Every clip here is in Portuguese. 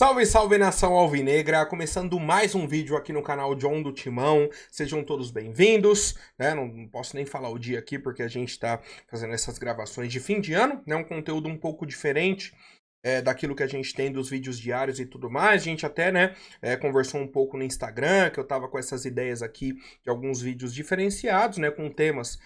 Salve, salve nação alvinegra, começando mais um vídeo aqui no canal John do Timão, sejam todos bem-vindos, né, não posso nem falar o dia aqui porque a gente tá fazendo essas gravações de fim de ano, né, um conteúdo um pouco diferente daquilo que a gente tem dos vídeos diários e tudo mais, a gente até, né, conversou um pouco no Instagram, que eu tava com essas ideias aqui de alguns vídeos diferenciados, né, com temas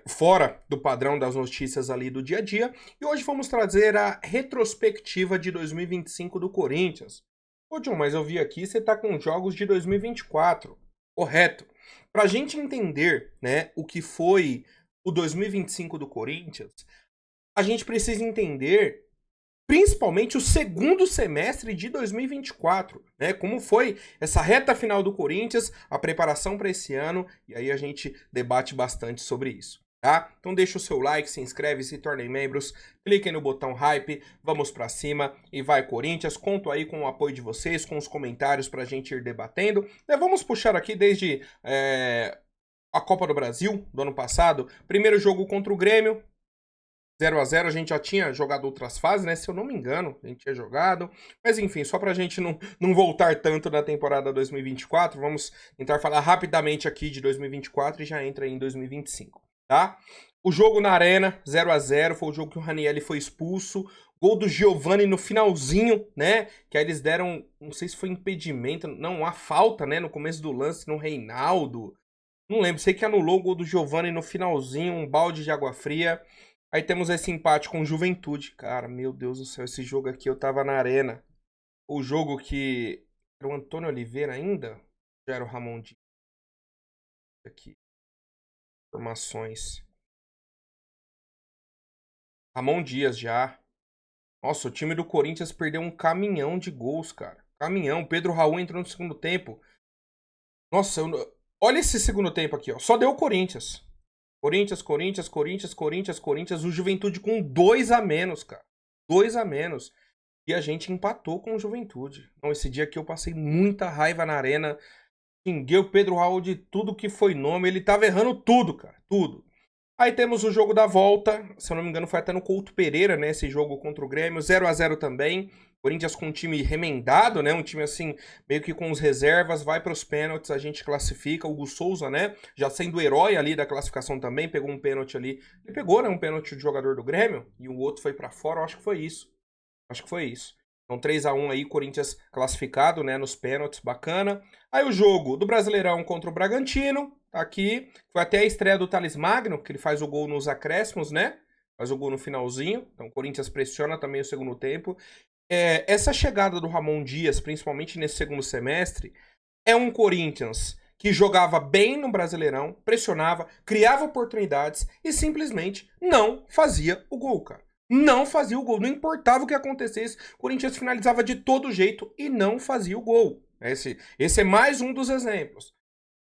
fora do padrão das notícias ali do dia a dia. E hoje vamos trazer a retrospectiva de 2025 do Corinthians. Ô John, mas eu vi aqui, você tá com jogos de 2024, correto? Pra gente entender, né, o que foi o 2025 do Corinthians, a gente precisa entender principalmente o segundo semestre de 2024, né? Como foi essa reta final do Corinthians, a preparação para esse ano, e aí a gente debate bastante sobre isso, tá? Então deixa o seu like, se inscreve, se tornem membros, cliquem no botão hype, vamos para cima e vai Corinthians. Conto aí com o apoio de vocês, com os comentários para a gente ir debatendo. Vamos puxar aqui desde a Copa do Brasil do ano passado, primeiro jogo contra o Grêmio, 0x0, a gente já tinha jogado outras fases, né? Se eu não me engano, a gente tinha jogado. Mas enfim, só pra gente não voltar tanto na temporada 2024, vamos tentar falar rapidamente aqui de 2024 e já entra em 2025, tá? O jogo na Arena, 0x0, foi o jogo que o Ranieri foi expulso. Gol do Giovani no finalzinho, né? Que aí eles deram, não sei se foi impedimento, não, a falta, né? No começo do lance no Reinaldo. Não lembro, sei que anulou o gol do Giovani no finalzinho, um balde de água fria. Aí temos esse empate com o Juventude. Cara, meu Deus do céu, esse jogo aqui eu tava na Arena. O jogo que era o Antônio Oliveira ainda? Já era o Ramon Dias. Aqui, informações. Ramon Dias já. Nossa, o time do Corinthians perdeu um caminhão de gols, cara. Caminhão. Pedro Raul entrou no segundo tempo. Nossa, olha esse segundo tempo aqui, ó. Só deu o Corinthians. Corinthians, Corinthians, Corinthians, Corinthians, Corinthians. O Juventude com 2 a menos, cara. 2 a menos. E a gente empatou com o Juventude. Então, esse dia aqui eu passei muita raiva na Arena. Xinguei o Pedro Raul de tudo que foi nome. Ele tava errando tudo, cara. Tudo. Aí temos o jogo da volta. Se eu não me engano, foi até no Couto Pereira, né? Esse jogo contra o Grêmio. 0x0 também. Corinthians com um time remendado, né? Um time assim, meio que com os reservas, vai para os pênaltis, a gente classifica. O Hugo Souza, né? Já sendo o herói ali da classificação também, pegou um pênalti ali. Ele pegou, né? Um pênalti do jogador do Grêmio e o outro foi para fora. Eu acho que foi isso. Acho que foi isso. Então 3x1 aí, Corinthians classificado, né? Nos pênaltis, bacana. Aí o jogo do Brasileirão contra o Bragantino, tá aqui. Foi até a estreia do Thales Magno, que ele faz o gol nos acréscimos, né? Faz o gol no finalzinho. Então o Corinthians pressiona também o segundo tempo. Essa chegada do Ramon Dias, principalmente nesse segundo semestre, é um Corinthians que jogava bem no Brasileirão, pressionava, criava oportunidades e simplesmente não fazia o gol, cara. Não fazia o gol, não importava o que acontecesse, o Corinthians finalizava de todo jeito e não fazia o gol. Esse é mais um dos exemplos.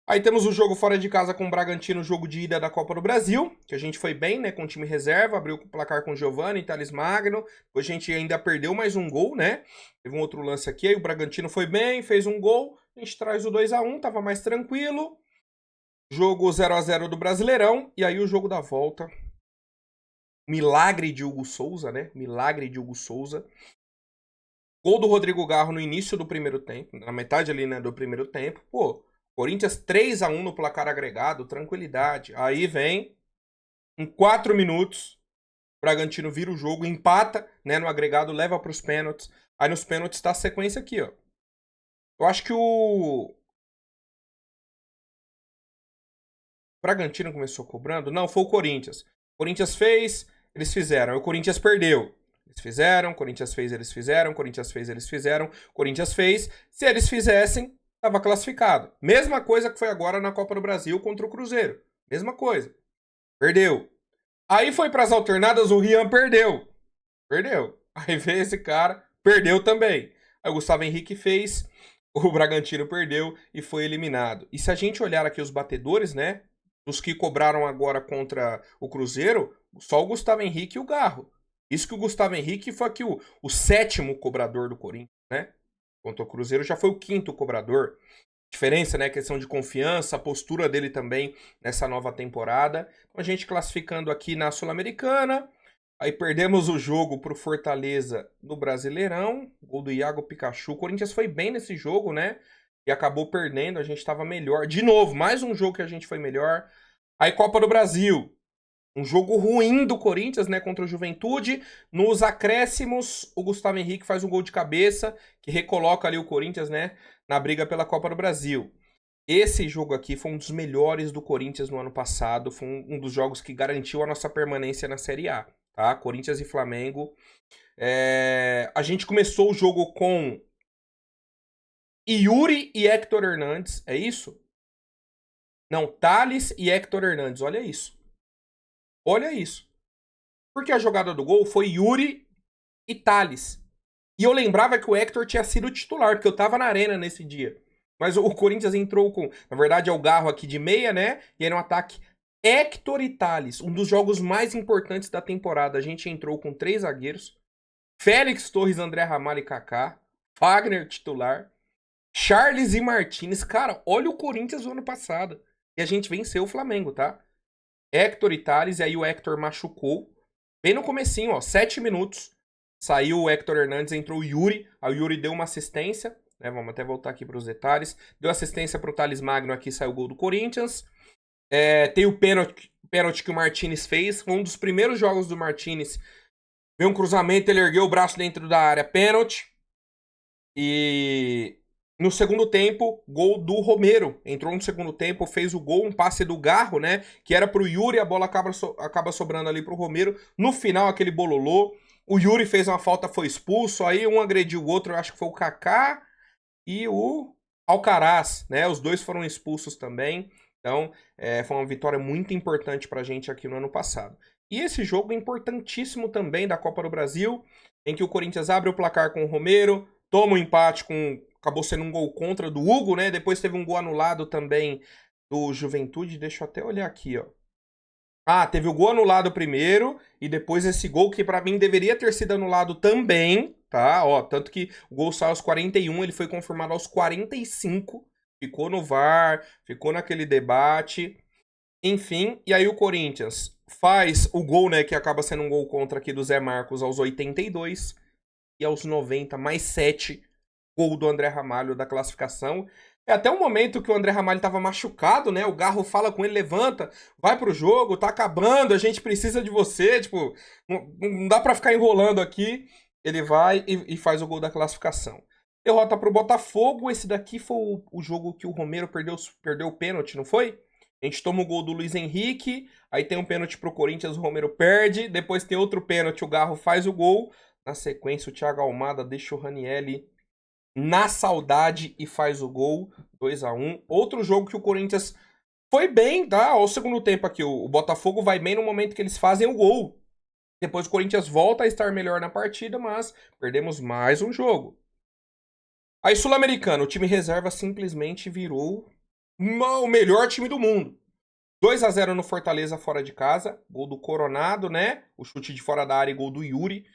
Aí temos o jogo fora de casa com o Bragantino, jogo de ida da Copa do Brasil, que a gente foi bem, né, com o time reserva, abriu o placar com o Giovani, Thales Magno, depois a gente ainda perdeu mais um gol, né, teve um outro lance aqui, aí o Bragantino foi bem, fez um gol, a gente traz o 2x1, tava mais tranquilo, jogo 0x0 do Brasileirão, e aí o jogo da volta, milagre de Hugo Souza, né, milagre de Hugo Souza, gol do Rodrigo Garro no início do primeiro tempo, na metade ali, né, do primeiro tempo, pô, Corinthians 3x1 no placar agregado, tranquilidade. Aí vem, em 4 minutos, o Bragantino vira o jogo, empata, né, no agregado, leva para os pênaltis. Aí nos pênaltis tá a sequência aqui, ó. Eu acho que o Bragantino começou cobrando. Não, foi o Corinthians. O Corinthians fez, eles fizeram. Aí o Corinthians perdeu. Eles fizeram, o Corinthians fez, eles fizeram, o Corinthians fez, eles fizeram, o Corinthians fez. Se eles fizessem, estava classificado. Mesma coisa que foi agora na Copa do Brasil contra o Cruzeiro. Mesma coisa. Perdeu. Aí foi para as alternadas, o Rian perdeu. Perdeu. Aí veio esse cara, perdeu também. Aí o Gustavo Henrique fez, o Bragantino perdeu e foi eliminado. E se a gente olhar aqui os batedores, né? Os que cobraram agora contra o Cruzeiro, só o Gustavo Henrique e o Garro. Isso que o Gustavo Henrique foi aqui o sétimo cobrador do Corinthians, né? Contra o Cruzeiro já foi o quinto cobrador. Diferença, né? Questão de confiança, a postura dele também nessa nova temporada. Então, a gente classificando aqui na Sul-Americana. Aí perdemos o jogo pro Fortaleza no Brasileirão. Gol do Iago Pikachu. O Corinthians foi bem nesse jogo, né? E acabou perdendo. A gente tava melhor. De novo, mais um jogo que a gente foi melhor. Aí Copa do Brasil. Um jogo ruim do Corinthians, né? Contra o Juventude. Nos acréscimos, o Gustavo Henrique faz um gol de cabeça. Que recoloca ali o Corinthians, né? Na briga pela Copa do Brasil. Esse jogo aqui foi um dos melhores do Corinthians no ano passado. Foi um dos jogos que garantiu a nossa permanência na Série A. Tá? Corinthians e Flamengo. A gente começou o jogo com Yuri e Héctor Hernandes. É isso? Não, Thales e Héctor Hernandes. Olha isso. Olha isso. Porque a jogada do gol foi Yuri e Thales. E eu lembrava que o Héctor tinha sido titular, porque eu tava na arena nesse dia. Mas o Corinthians entrou com... Na verdade, é o Garro aqui de meia, né? E aí no ataque, Héctor e Thales. Um dos jogos mais importantes da temporada. A gente entrou com 3 zagueiros. Félix Torres, André Ramalho e Kaká. Fagner titular. Charles e Martínez. Cara, olha o Corinthians do ano passado. E a gente venceu o Flamengo, tá? Héctor e Thales. E aí o Héctor machucou. Bem no comecinho, ó. 7 minutos. Saiu o Héctor Hernandes, entrou o Yuri. Aí o Yuri deu uma assistência. Né, vamos até voltar aqui para os detalhes. Deu assistência para o Thales Magno aqui, saiu o gol do Corinthians. Tem o pênalti que o Martínez fez. Foi um dos primeiros jogos do Martínez. Veio um cruzamento, ele ergueu o braço dentro da área. Pênalti. E no segundo tempo, gol do Romero. Entrou no segundo tempo, fez o gol, um passe do Garro, né? Que era pro Yuri, a bola acaba sobrando ali pro Romero. No final, aquele bololô. O Yuri fez uma falta, foi expulso. Aí um agrediu o outro, eu acho que foi o Kaká e o Alcaraz, né? Os dois foram expulsos também. Então, foi uma vitória muito importante pra gente aqui no ano passado. E esse jogo é importantíssimo também da Copa do Brasil, em que o Corinthians abre o placar com o Romero, toma um empate com... Acabou sendo um gol contra do Hugo, né? Depois teve um gol anulado também do Juventude. Deixa eu até olhar aqui, ó. Teve o gol anulado primeiro e depois esse gol que pra mim deveria ter sido anulado também, tá? Ó, tanto que o gol saiu aos 41, ele foi confirmado aos 45, ficou no VAR, ficou naquele debate, enfim. E aí o Corinthians faz o gol, né, que acaba sendo um gol contra aqui do Zé Marcos aos 82 e aos 90, mais 7, gol do André Ramalho da classificação. É até o momento que o André Ramalho estava machucado, né? O Garro fala com ele, levanta, vai pro jogo, tá acabando, a gente precisa de você. Tipo, não dá pra ficar enrolando aqui. Ele vai e faz o gol da classificação. Derrota pro Botafogo. Esse daqui foi o jogo que o Romero perdeu o pênalti, não foi? A gente toma o gol do Luiz Henrique, aí tem um pênalti pro Corinthians, o Romero perde, depois tem outro pênalti, o Garro faz o gol. Na sequência, o Thiago Almada deixa o Ranielli na saudade e faz o gol, 2-1. Outro jogo que o Corinthians foi bem, tá? Ao segundo tempo aqui, o Botafogo vai bem no momento que eles fazem o gol. Depois o Corinthians volta a estar melhor na partida, mas perdemos mais um jogo. Aí Sul-Americano, o time reserva simplesmente virou o melhor time do mundo. 2-0 no Fortaleza fora de casa, gol do Coronado, né? O chute de fora da área e gol do Yuri.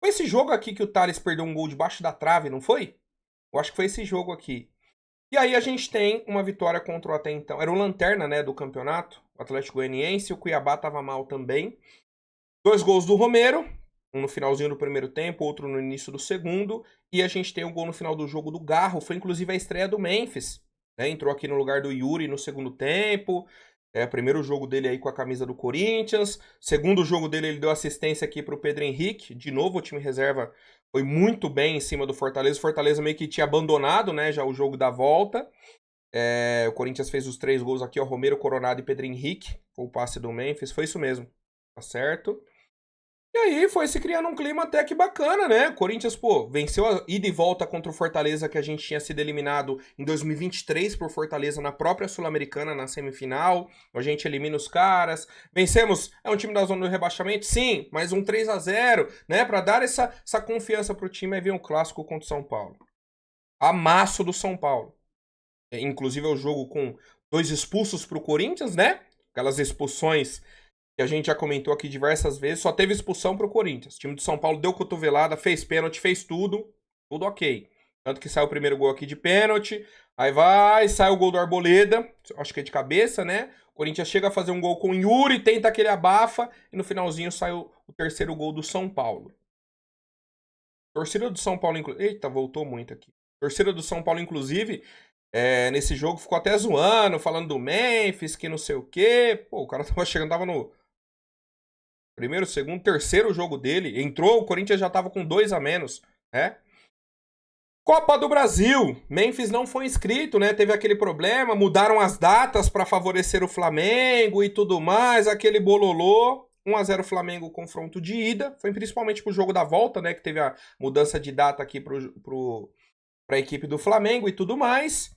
Foi esse jogo aqui que o Thales perdeu um gol debaixo da trave, não foi? Eu acho que foi esse jogo aqui. E aí a gente tem uma vitória contra o até então... Era o lanterna, né, do campeonato. O Atlético Goianiense. O Cuiabá tava mal também. 2 gols do Romero. Um no finalzinho do primeiro tempo, outro no início do segundo. E a gente tem um gol no final do jogo do Garro. Foi inclusive a estreia do Memphis, né? Entrou aqui no lugar do Yuri no segundo tempo. Primeiro jogo dele aí com a camisa do Corinthians. Segundo jogo dele, ele deu assistência aqui pro Pedro Henrique. De novo, o time reserva foi muito bem em cima do Fortaleza. O Fortaleza meio que tinha abandonado, né, já o jogo da volta. O Corinthians fez os 3 gols aqui, ó, Romero, Coronado e Pedro Henrique. O passe do Memphis, foi isso mesmo. Tá certo? E aí foi se criando um clima até que bacana, né? O Corinthians, pô, venceu a ida e volta contra o Fortaleza, que a gente tinha sido eliminado em 2023 por Fortaleza na própria Sul-Americana, na semifinal. A gente elimina os caras. Vencemos, é um time da zona do rebaixamento? Sim, mas um 3-0, né? Pra dar essa confiança pro time, aí vem um clássico contra o São Paulo. Amasso do São Paulo. Inclusive é o jogo com 2 expulsos pro Corinthians, né? Aquelas expulsões que a gente já comentou aqui diversas vezes, só teve expulsão pro Corinthians. O time do São Paulo deu cotovelada, fez pênalti, fez tudo ok. Tanto que sai o primeiro gol aqui de pênalti. Aí sai o gol do Arboleda. Acho que é de cabeça, né? O Corinthians chega a fazer um gol com o Yuri, tenta aquele abafa. E no finalzinho sai o terceiro gol do São Paulo. Torcida do São Paulo, inclusive. Eita, voltou muito aqui. Torcida do São Paulo, inclusive, nesse jogo ficou até zoando, falando do Memphis, que não sei o quê. Pô, o cara tava chegando, tava no primeiro, segundo, terceiro jogo dele. Entrou, o Corinthians já tava com 2 a menos, né? Copa do Brasil. Memphis não foi inscrito, né? Teve aquele problema, mudaram as datas para favorecer o Flamengo e tudo mais, aquele bololô. 1 a 0 Flamengo, confronto de ida. Foi principalmente pro jogo da volta, né? Que teve a mudança de data aqui pra equipe do Flamengo e tudo mais.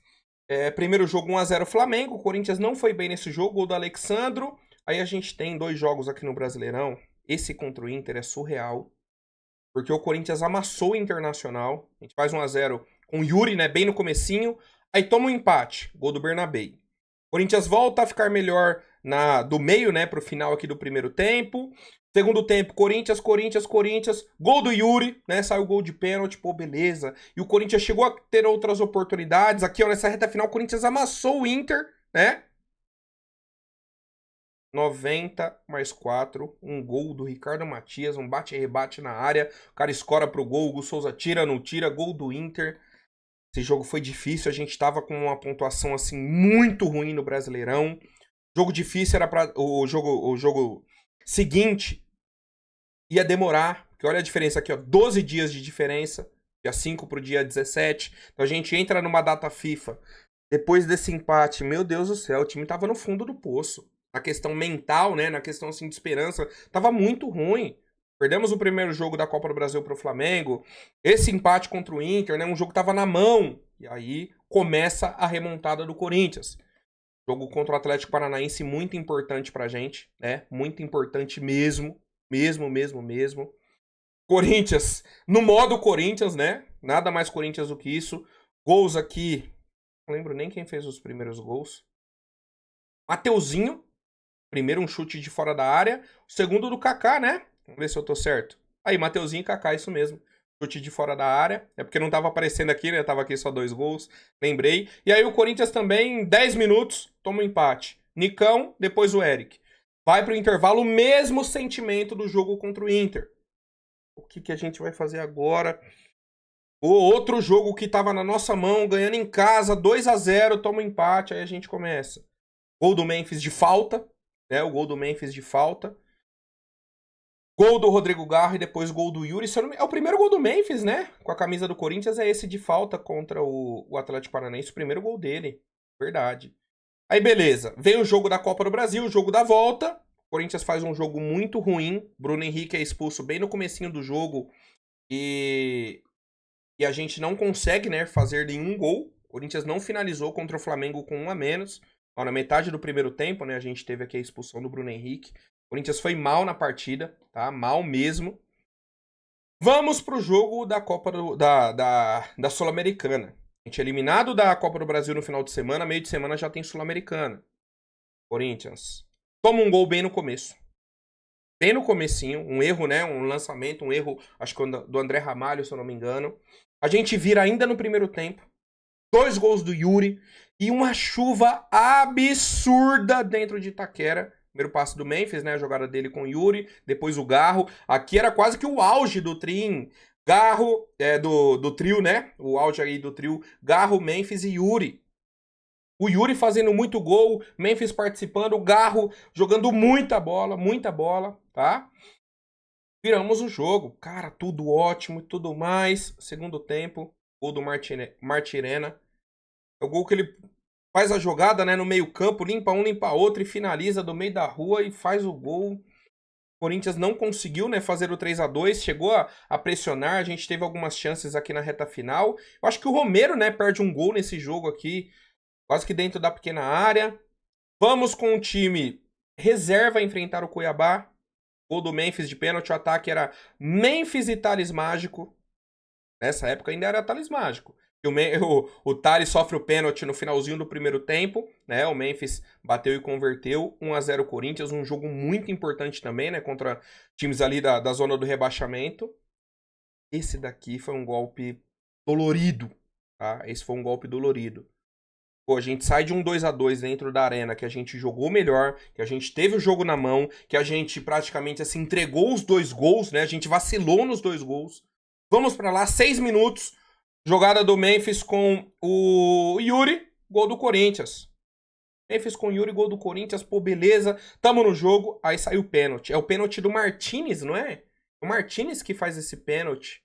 Primeiro jogo 1 a 0 Flamengo. O Corinthians não foi bem nesse jogo, gol do Alexandro. Aí a gente tem 2 jogos aqui no Brasileirão. Esse contra o Inter é surreal. Porque o Corinthians amassou o Internacional. A gente faz 1 a 0 com o Yuri, né? Bem no comecinho. Aí toma um empate. Gol do Bernabéu. O Corinthians volta a ficar melhor do meio, né? Pro final aqui do primeiro tempo. Segundo tempo, Corinthians. Gol do Yuri, né? Saiu o gol de pênalti. Pô, beleza. E o Corinthians chegou a ter outras oportunidades. Aqui, ó, nessa reta final, o Corinthians amassou o Inter, né? 90 mais 4, um gol do Ricardo Matias, um bate-rebate na área, o cara escora pro gol, o Hugo Souza tira, não tira, gol do Inter. Esse jogo foi difícil, a gente tava com uma pontuação assim muito ruim no Brasileirão. Jogo difícil era para o jogo seguinte ia demorar, porque olha a diferença aqui, ó, 12 dias de diferença, dia 5 pro dia 17. Então a gente entra numa data FIFA. Depois desse empate, meu Deus do céu, o time tava no fundo do poço. Na questão mental, né, na questão assim de esperança, tava muito ruim. Perdemos o primeiro jogo da Copa do Brasil pro Flamengo. Esse empate contra o Inter, né, um jogo que tava na mão. E aí começa a remontada do Corinthians. Jogo contra o Atlético Paranaense muito importante pra gente, né? Muito importante mesmo. Mesmo. Corinthians, no modo Corinthians, né? Nada mais Corinthians do que isso. Gols aqui. Não lembro nem quem fez os primeiros gols. Mateuzinho. Primeiro um chute de fora da área. O segundo do Kaká, né? Vamos ver se eu tô certo. Aí, Mateuzinho e Kaká, isso mesmo. Chute de fora da área. É porque não tava aparecendo aqui, né? Tava aqui só 2 gols. Lembrei. E aí o Corinthians também, em 10 minutos, toma um empate. Nicão, depois o Eric. Vai pro intervalo, o mesmo sentimento do jogo contra o Inter. O que a gente vai fazer agora? O outro jogo que tava na nossa mão, ganhando em casa, 2 a 0, toma um empate, aí a gente começa. Gol do Memphis de falta, né? O gol do Memphis de falta. Gol do Rodrigo Garro e depois gol do Yuri. É o primeiro gol do Memphis, né? Com a camisa do Corinthians, é esse de falta contra o Atlético Paranaense. O primeiro gol dele. Verdade. Aí, beleza. Vem o jogo da Copa do Brasil, o jogo da volta. O Corinthians faz um jogo muito ruim. Bruno Henrique é expulso bem no comecinho do jogo. E a gente não consegue, né, fazer nenhum gol. O Corinthians não finalizou contra o Flamengo com 1 a menos. Ó, na metade do primeiro tempo, né, a gente teve aqui a expulsão do Bruno Henrique. O Corinthians foi mal na partida, tá? Mal mesmo. Vamos pro jogo da Copa da Sul-Americana. A gente é eliminado da Copa do Brasil no final de semana, meio de semana já tem Sul-Americana. Corinthians toma um gol bem no começo. Bem no comecinho, um erro, né? Um lançamento, um erro, acho que do André Ramalho, se eu não me engano. A gente vira ainda no primeiro tempo. 2 gols do Yuri e uma chuva absurda dentro de Itaquera. Primeiro passe do Memphis, né? A jogada dele com o Yuri. Depois o Garro. Aqui era quase que o auge do trio. Garro, do trio, né? O auge aí do trio. Garro, Memphis e Yuri. O Yuri fazendo muito gol. Memphis participando. O Garro jogando muita bola, tá? Viramos o jogo. Cara, tudo ótimo e tudo mais. Segundo tempo. Gol do Martirena. É o gol que ele faz a jogada, né, no meio campo, limpa um, limpa outro e finaliza do meio da rua e faz o gol. O Corinthians não conseguiu, né, fazer o 3 a 2, chegou a pressionar, a gente teve algumas chances aqui na reta final. Eu acho que o Romero, né, perde um gol nesse jogo aqui, quase que dentro da pequena área. Vamos com o time reserva enfrentar o Cuiabá. Gol do Memphis de pênalti, o ataque era Memphis e Thales Mágico. Nessa época ainda era Thales Mágico. O Thales sofre o pênalti no finalzinho do primeiro tempo, né? O Memphis bateu e converteu. 1 a 0 Corinthians, um jogo muito importante também, né? Contra times ali da zona do rebaixamento. Esse daqui foi um golpe dolorido, tá? Esse foi um golpe dolorido. Pô, a gente sai de um 2-2 dentro da arena, que a gente jogou melhor, que a gente teve o jogo na mão, que a gente praticamente assim entregou os 2 gols, né? A gente vacilou nos 2 gols. Vamos pra lá, 6 minutos, jogada do Memphis com o Yuri, gol do Corinthians. Memphis com o Yuri, gol do Corinthians, pô, beleza, tamo no jogo, aí saiu o pênalti. É o pênalti do Martinez, não é? É o Martinez que faz esse pênalti.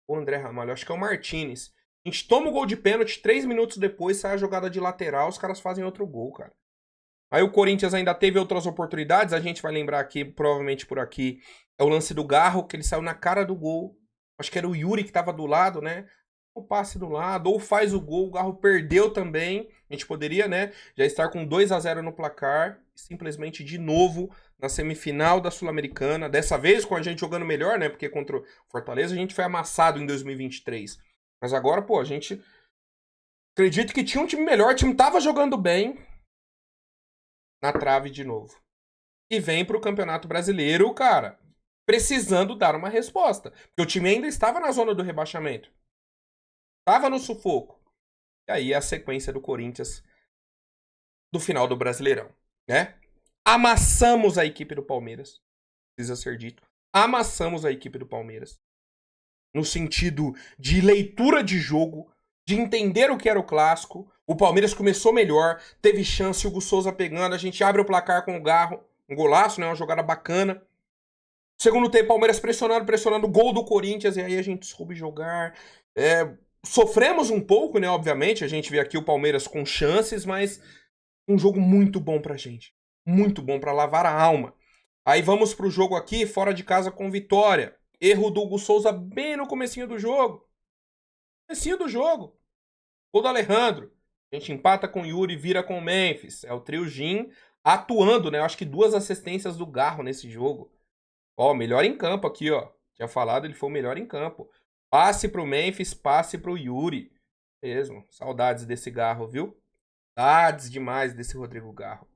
O André Ramalho, acho que é o Martinez. A gente toma o gol de pênalti, 3 minutos depois sai a jogada de lateral, os caras fazem outro gol, cara. Aí o Corinthians ainda teve outras oportunidades, a gente vai lembrar aqui, provavelmente por aqui, é o lance do Garro, que ele saiu na cara do gol. Acho que era o Yuri que tava do lado, né? O passe do lado, ou faz o gol, o Garro perdeu também. A gente poderia, né, já estar com 2-0 no placar, simplesmente de novo na semifinal da Sul-Americana, dessa vez com a gente jogando melhor, né, porque contra o Fortaleza a gente foi amassado em 2023. Mas agora, pô, a gente acredito que tinha um time melhor, o time tava jogando bem, na trave de novo. E vem pro Campeonato Brasileiro, cara, precisando dar uma resposta. Porque o time ainda estava na zona do rebaixamento. Tava no sufoco. E aí a sequência do Corinthians do final do Brasileirão, né? Amassamos a equipe do Palmeiras. Precisa ser dito. Amassamos a equipe do Palmeiras. No sentido de leitura de jogo, de entender o que era o clássico. O Palmeiras começou melhor, teve chance, o Hugo Souza pegando, a gente abre o placar com o Garro. Um golaço, né? Uma jogada bacana. Segundo tempo, Palmeiras pressionando, gol do Corinthians, e aí a gente soube jogar. Sofremos um pouco, né? Obviamente, a gente vê aqui o Palmeiras com chances, mas um jogo muito bom pra gente. Muito bom pra lavar a alma. Aí vamos pro jogo aqui, fora de casa com vitória. Erro do Hugo Souza bem no comecinho do jogo. Comecinho do jogo. Gol do Alejandro. A gente empata com o Yuri, vira com o Memphis. É o trio Jim atuando, né? Eu acho que 2 assistências do Garro nesse jogo. Ó, melhor em campo aqui, ó. Tinha falado, ele foi o melhor em campo. Passe pro Memphis, passe pro Yuri. Mesmo. Saudades desse Garro, viu? Saudades demais desse Rodrigo Garro.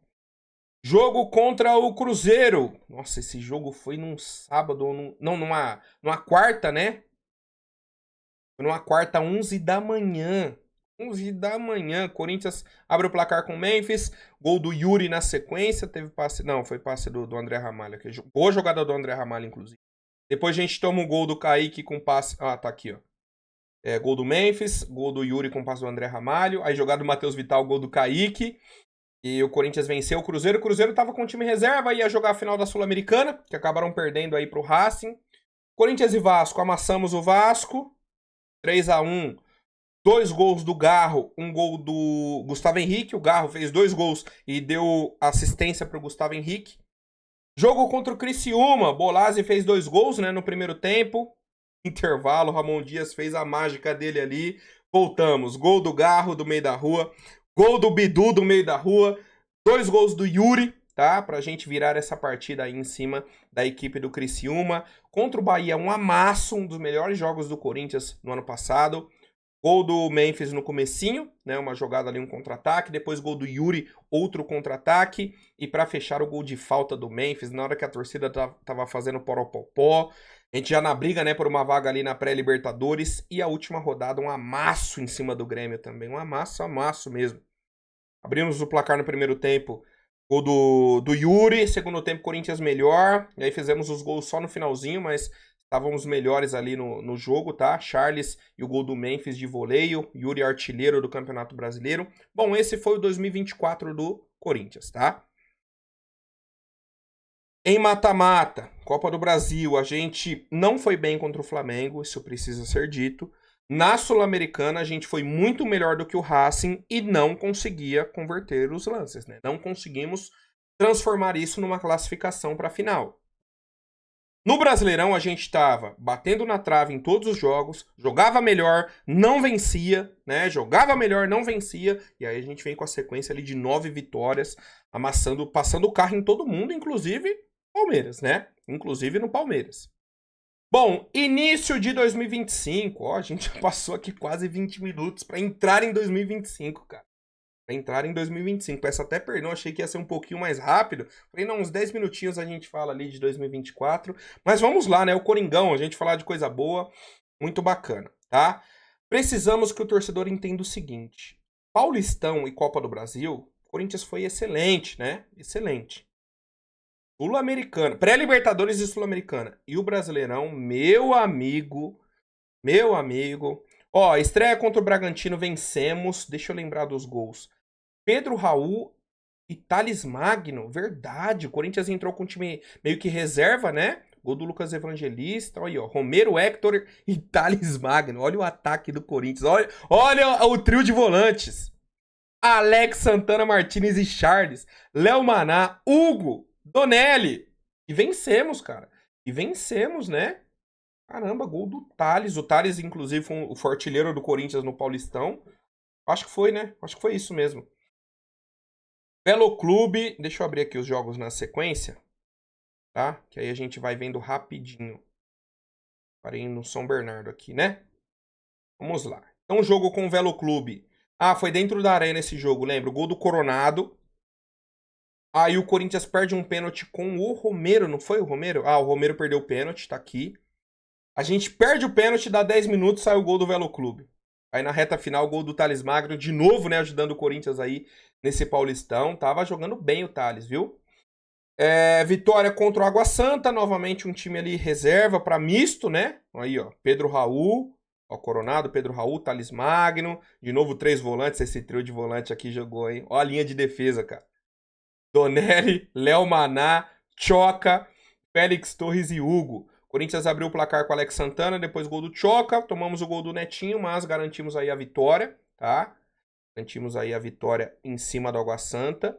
Jogo contra o Cruzeiro. Nossa, esse jogo foi num sábado, não, numa quarta, né? Foi numa quarta, 11 da manhã. 11 da manhã. Corinthians abre o placar com o Memphis. Gol do Yuri na sequência. Teve passe. Não, foi passe do André Ramalho. Boa jogada do André Ramalho, inclusive. Depois a gente toma o gol do Kaique com passe. Ah, tá aqui, ó. Gol do Memphis. Gol do Yuri com passe do André Ramalho. Aí jogada do Matheus Vital, gol do Kaique. E o Corinthians venceu o Cruzeiro. O Cruzeiro tava com o time reserva. Ia jogar a final da Sul-Americana. Que acabaram perdendo aí pro Racing. Corinthians e Vasco. Amassamos o Vasco. 3-1. 2 gols do Garro, um gol do Gustavo Henrique. O Garro fez 2 gols e deu assistência para o Gustavo Henrique. Jogo contra o Criciúma. Bolazzi fez 2 gols, né, no primeiro tempo. Intervalo, Ramon Dias fez a mágica dele ali. Voltamos. Gol do Garro do meio da rua. Gol do Bidu do meio da rua. 2 gols do Yuri, tá? Pra gente virar essa partida aí em cima da equipe do Criciúma. Contra o Bahia, um amasso, um dos melhores jogos do Corinthians no ano passado. Gol do Memphis no comecinho, né, uma jogada ali, um contra-ataque. Depois gol do Yuri, outro contra-ataque. E para fechar o gol de falta do Memphis, na hora que a torcida tava fazendo poropopó. A gente já na briga, né, por uma vaga ali na pré-Libertadores. E a última rodada, um amasso em cima do Grêmio também. Um amasso mesmo. Abrimos o placar no primeiro tempo. Gol do Yuri. Segundo tempo, Corinthians melhor. E aí fizemos os gols só no finalzinho, mas estávamos melhores ali no jogo, tá? Charles e o gol do Memphis de voleio. Yuri artilheiro do Campeonato Brasileiro. Bom, esse foi o 2024 do Corinthians, tá? Em mata-mata, Copa do Brasil, a gente não foi bem contra o Flamengo, isso precisa ser dito. Na Sul-Americana, a gente foi muito melhor do que o Racing e não conseguia converter os lances, né? Não conseguimos transformar isso numa classificação para a final. No Brasileirão, a gente estava batendo na trave em todos os jogos, jogava melhor, não vencia, né? Jogava melhor, não vencia, e aí a gente vem com a sequência ali de 9 vitórias, passando o carro em todo mundo, inclusive Palmeiras, né? Inclusive no Palmeiras. Bom, início de 2025, ó, a gente já passou aqui quase 20 minutos para entrar em 2025, cara. Pra entrar em 2025. Peço até perdão, achei que ia ser um pouquinho mais rápido. Falei, não, uns 10 minutinhos a gente fala ali de 2024. Mas vamos lá, né? O Coringão, a gente falar de coisa boa, muito bacana, tá? Precisamos que o torcedor entenda o seguinte. Paulistão e Copa do Brasil, o Corinthians foi excelente, né? Excelente. Sul-Americana, pré-Libertadores e Sul-Americana. E o Brasileirão, meu amigo. Ó, estreia contra o Bragantino, vencemos. Deixa eu lembrar dos gols. Pedro Raul e Thales Magno, verdade. O Corinthians entrou com um time meio que reserva, né? Gol do Lucas Evangelista. Olha aí, ó. Romero, Héctor e Thales Magno. Olha o ataque do Corinthians. Olha o trio de volantes. Alex, Santana, Martinez e Charles. Léo Maná, Hugo, Donelli. E vencemos, cara. E vencemos, né? Caramba, gol do Thales. O Thales, inclusive, foi o artilheiro do Corinthians no Paulistão. Acho que foi, né? Acho que foi isso mesmo. Belo Clube. Deixa eu abrir aqui os jogos na sequência. Tá? Que aí a gente vai vendo rapidinho. Parei no São Bernardo aqui, né? Vamos lá. Então, jogo com o Velo Clube. Ah, foi dentro da arena esse jogo, lembra? O gol do Coronado. Aí o Corinthians perde um pênalti com o Romero, não foi o Romero? Ah, o Romero perdeu o pênalti, tá aqui. A gente perde o pênalti, dá 10 minutos, sai o gol do Velo Clube. Aí na reta final, o gol do Thales Magno, de novo, né, ajudando o Corinthians aí nesse Paulistão. Tava jogando bem o Thales, viu? Vitória contra o Água Santa, novamente um time ali reserva para misto, né? Aí, ó, Pedro Raul, ó, Coronado, Pedro Raul, Thales Magno. De novo, 3 volantes, esse trio de volante aqui jogou, hein? Ó a linha de defesa, cara. Donelli, Léo Maná, Choca, Félix Torres e Hugo. Corinthians abriu o placar com o Alex Santana, depois gol do Choca, tomamos o gol do Netinho, mas garantimos aí a vitória, tá? Garantimos aí a vitória em cima do Água Santa.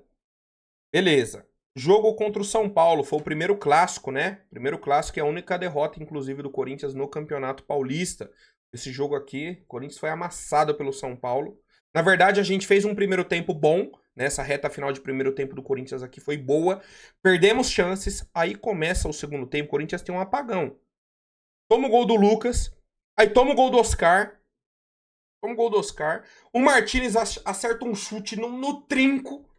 Beleza. Jogo contra o São Paulo, foi o primeiro clássico, né? Primeiro clássico, é a única derrota, inclusive, do Corinthians no Campeonato Paulista. Esse jogo aqui, o Corinthians foi amassado pelo São Paulo. Na verdade, a gente fez um primeiro tempo bom, né? Essa reta final de primeiro tempo do Corinthians aqui foi boa. Perdemos chances, aí começa o segundo tempo, o Corinthians tem um apagão. Toma o gol do Lucas, aí toma o gol do Oscar. Toma o gol do Oscar. O Martinez acerta um chute no trinco.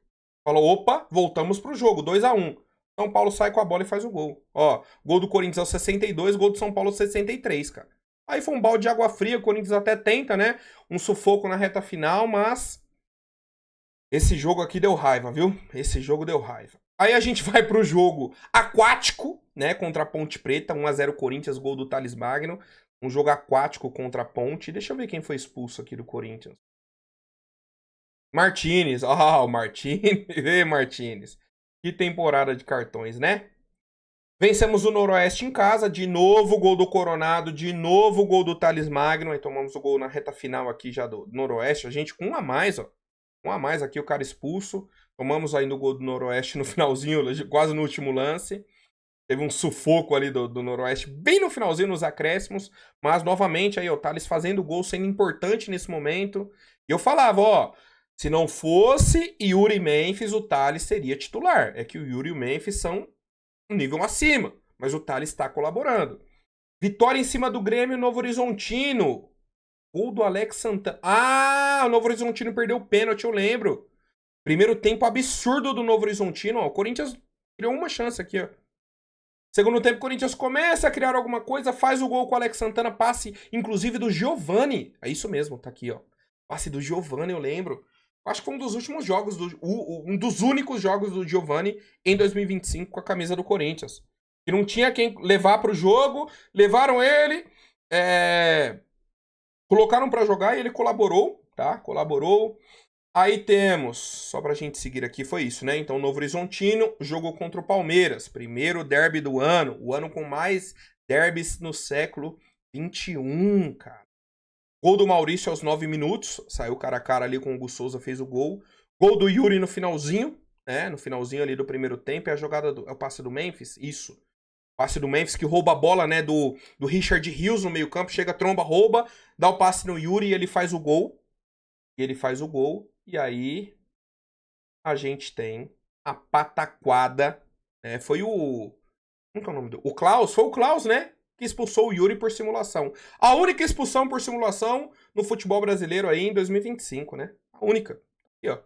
Falou, opa, voltamos pro jogo, 2-1. São Paulo sai com a bola e faz o gol. Ó, gol do Corinthians aos 62, gol do São Paulo aos 63, cara. Aí foi um balde de água fria, o Corinthians até tenta, né? Um sufoco na reta final, mas esse jogo aqui deu raiva, viu? Esse jogo deu raiva. Aí a gente vai pro jogo aquático, né? Contra a Ponte Preta, 1-0 Corinthians, gol do Thales Magno. Um jogo aquático contra a Ponte. Deixa eu ver quem foi expulso aqui do Corinthians. Martinez, o Martinez, Martinez. Que temporada de cartões, né? Vencemos o Noroeste em casa, de novo gol do Coronado, de novo gol do Thales Magno, aí tomamos o gol na reta final aqui já do Noroeste, a gente com um a mais, ó. Um a mais aqui, o cara expulso. Tomamos aí no gol do Noroeste no finalzinho, quase no último lance. Teve um sufoco ali do Noroeste, bem no finalzinho, nos acréscimos. Mas, novamente, aí, o Thales fazendo gol, sendo importante nesse momento. E eu falava, ó, se não fosse Yuri e Memphis, o Thales seria titular. É que o Yuri e o Memphis são um nível acima, mas o Thales está colaborando. Vitória em cima do Grêmio, Novo Horizontino. Gol do Alex Santana. Ah, o Novo Horizontino perdeu o pênalti, eu lembro. Primeiro tempo absurdo do Novo Horizontino. Ó, o Corinthians criou uma chance aqui, ó. Segundo tempo, o Corinthians começa a criar alguma coisa, faz o gol com o Alex Santana, passe, inclusive, do Giovani. É isso mesmo, tá aqui, ó. Passe do Giovani, eu lembro. Acho que foi um dos últimos jogos, um dos únicos jogos do Giovani em 2025 com a camisa do Corinthians. Que não tinha quem levar pro jogo, levaram ele, colocaram pra jogar e ele colaborou, tá? Colaborou. Aí temos, só pra gente seguir aqui, foi isso, né? Então, Novo Horizontino jogou contra o Palmeiras. Primeiro derby do ano. O ano com mais derbys no século XXI, cara. Gol do Maurício aos 9 minutos. Saiu cara a cara ali com o Hugo Souza, fez o gol. Gol do Yuri no finalzinho, né? No finalzinho ali do primeiro tempo. É a jogada é o passe do Memphis? Isso. Passe do Memphis que rouba a bola, né? Do Richard Rios no meio campo. Chega, tromba, rouba. Dá o passe no Yuri e ele faz o gol. E aí a gente tem a pataquada. Né? Foi o... Como que é o nome do... O Klaus? Foi o Klaus, né? Que expulsou o Yuri por simulação. A única expulsão por simulação no futebol brasileiro aí em 2025, né? A única. Aqui, ó.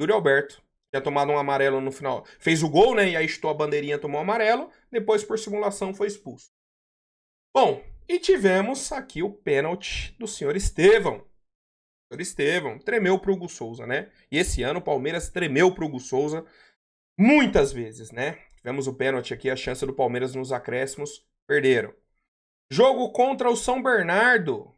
Yuri Alberto. Tinha tomado um amarelo no final. Fez o gol, né? E aí estou a bandeirinha, tomou um amarelo. Depois, por simulação, foi expulso. Bom, E tivemos aqui o pênalti do senhor Estevão. O senhor Estevão tremeu pro Hugo Souza, né? E esse ano o Palmeiras tremeu pro Hugo Souza muitas vezes, né? Tivemos o pênalti aqui, a chance do Palmeiras nos acréscimos, perderam. Jogo contra o São Bernardo.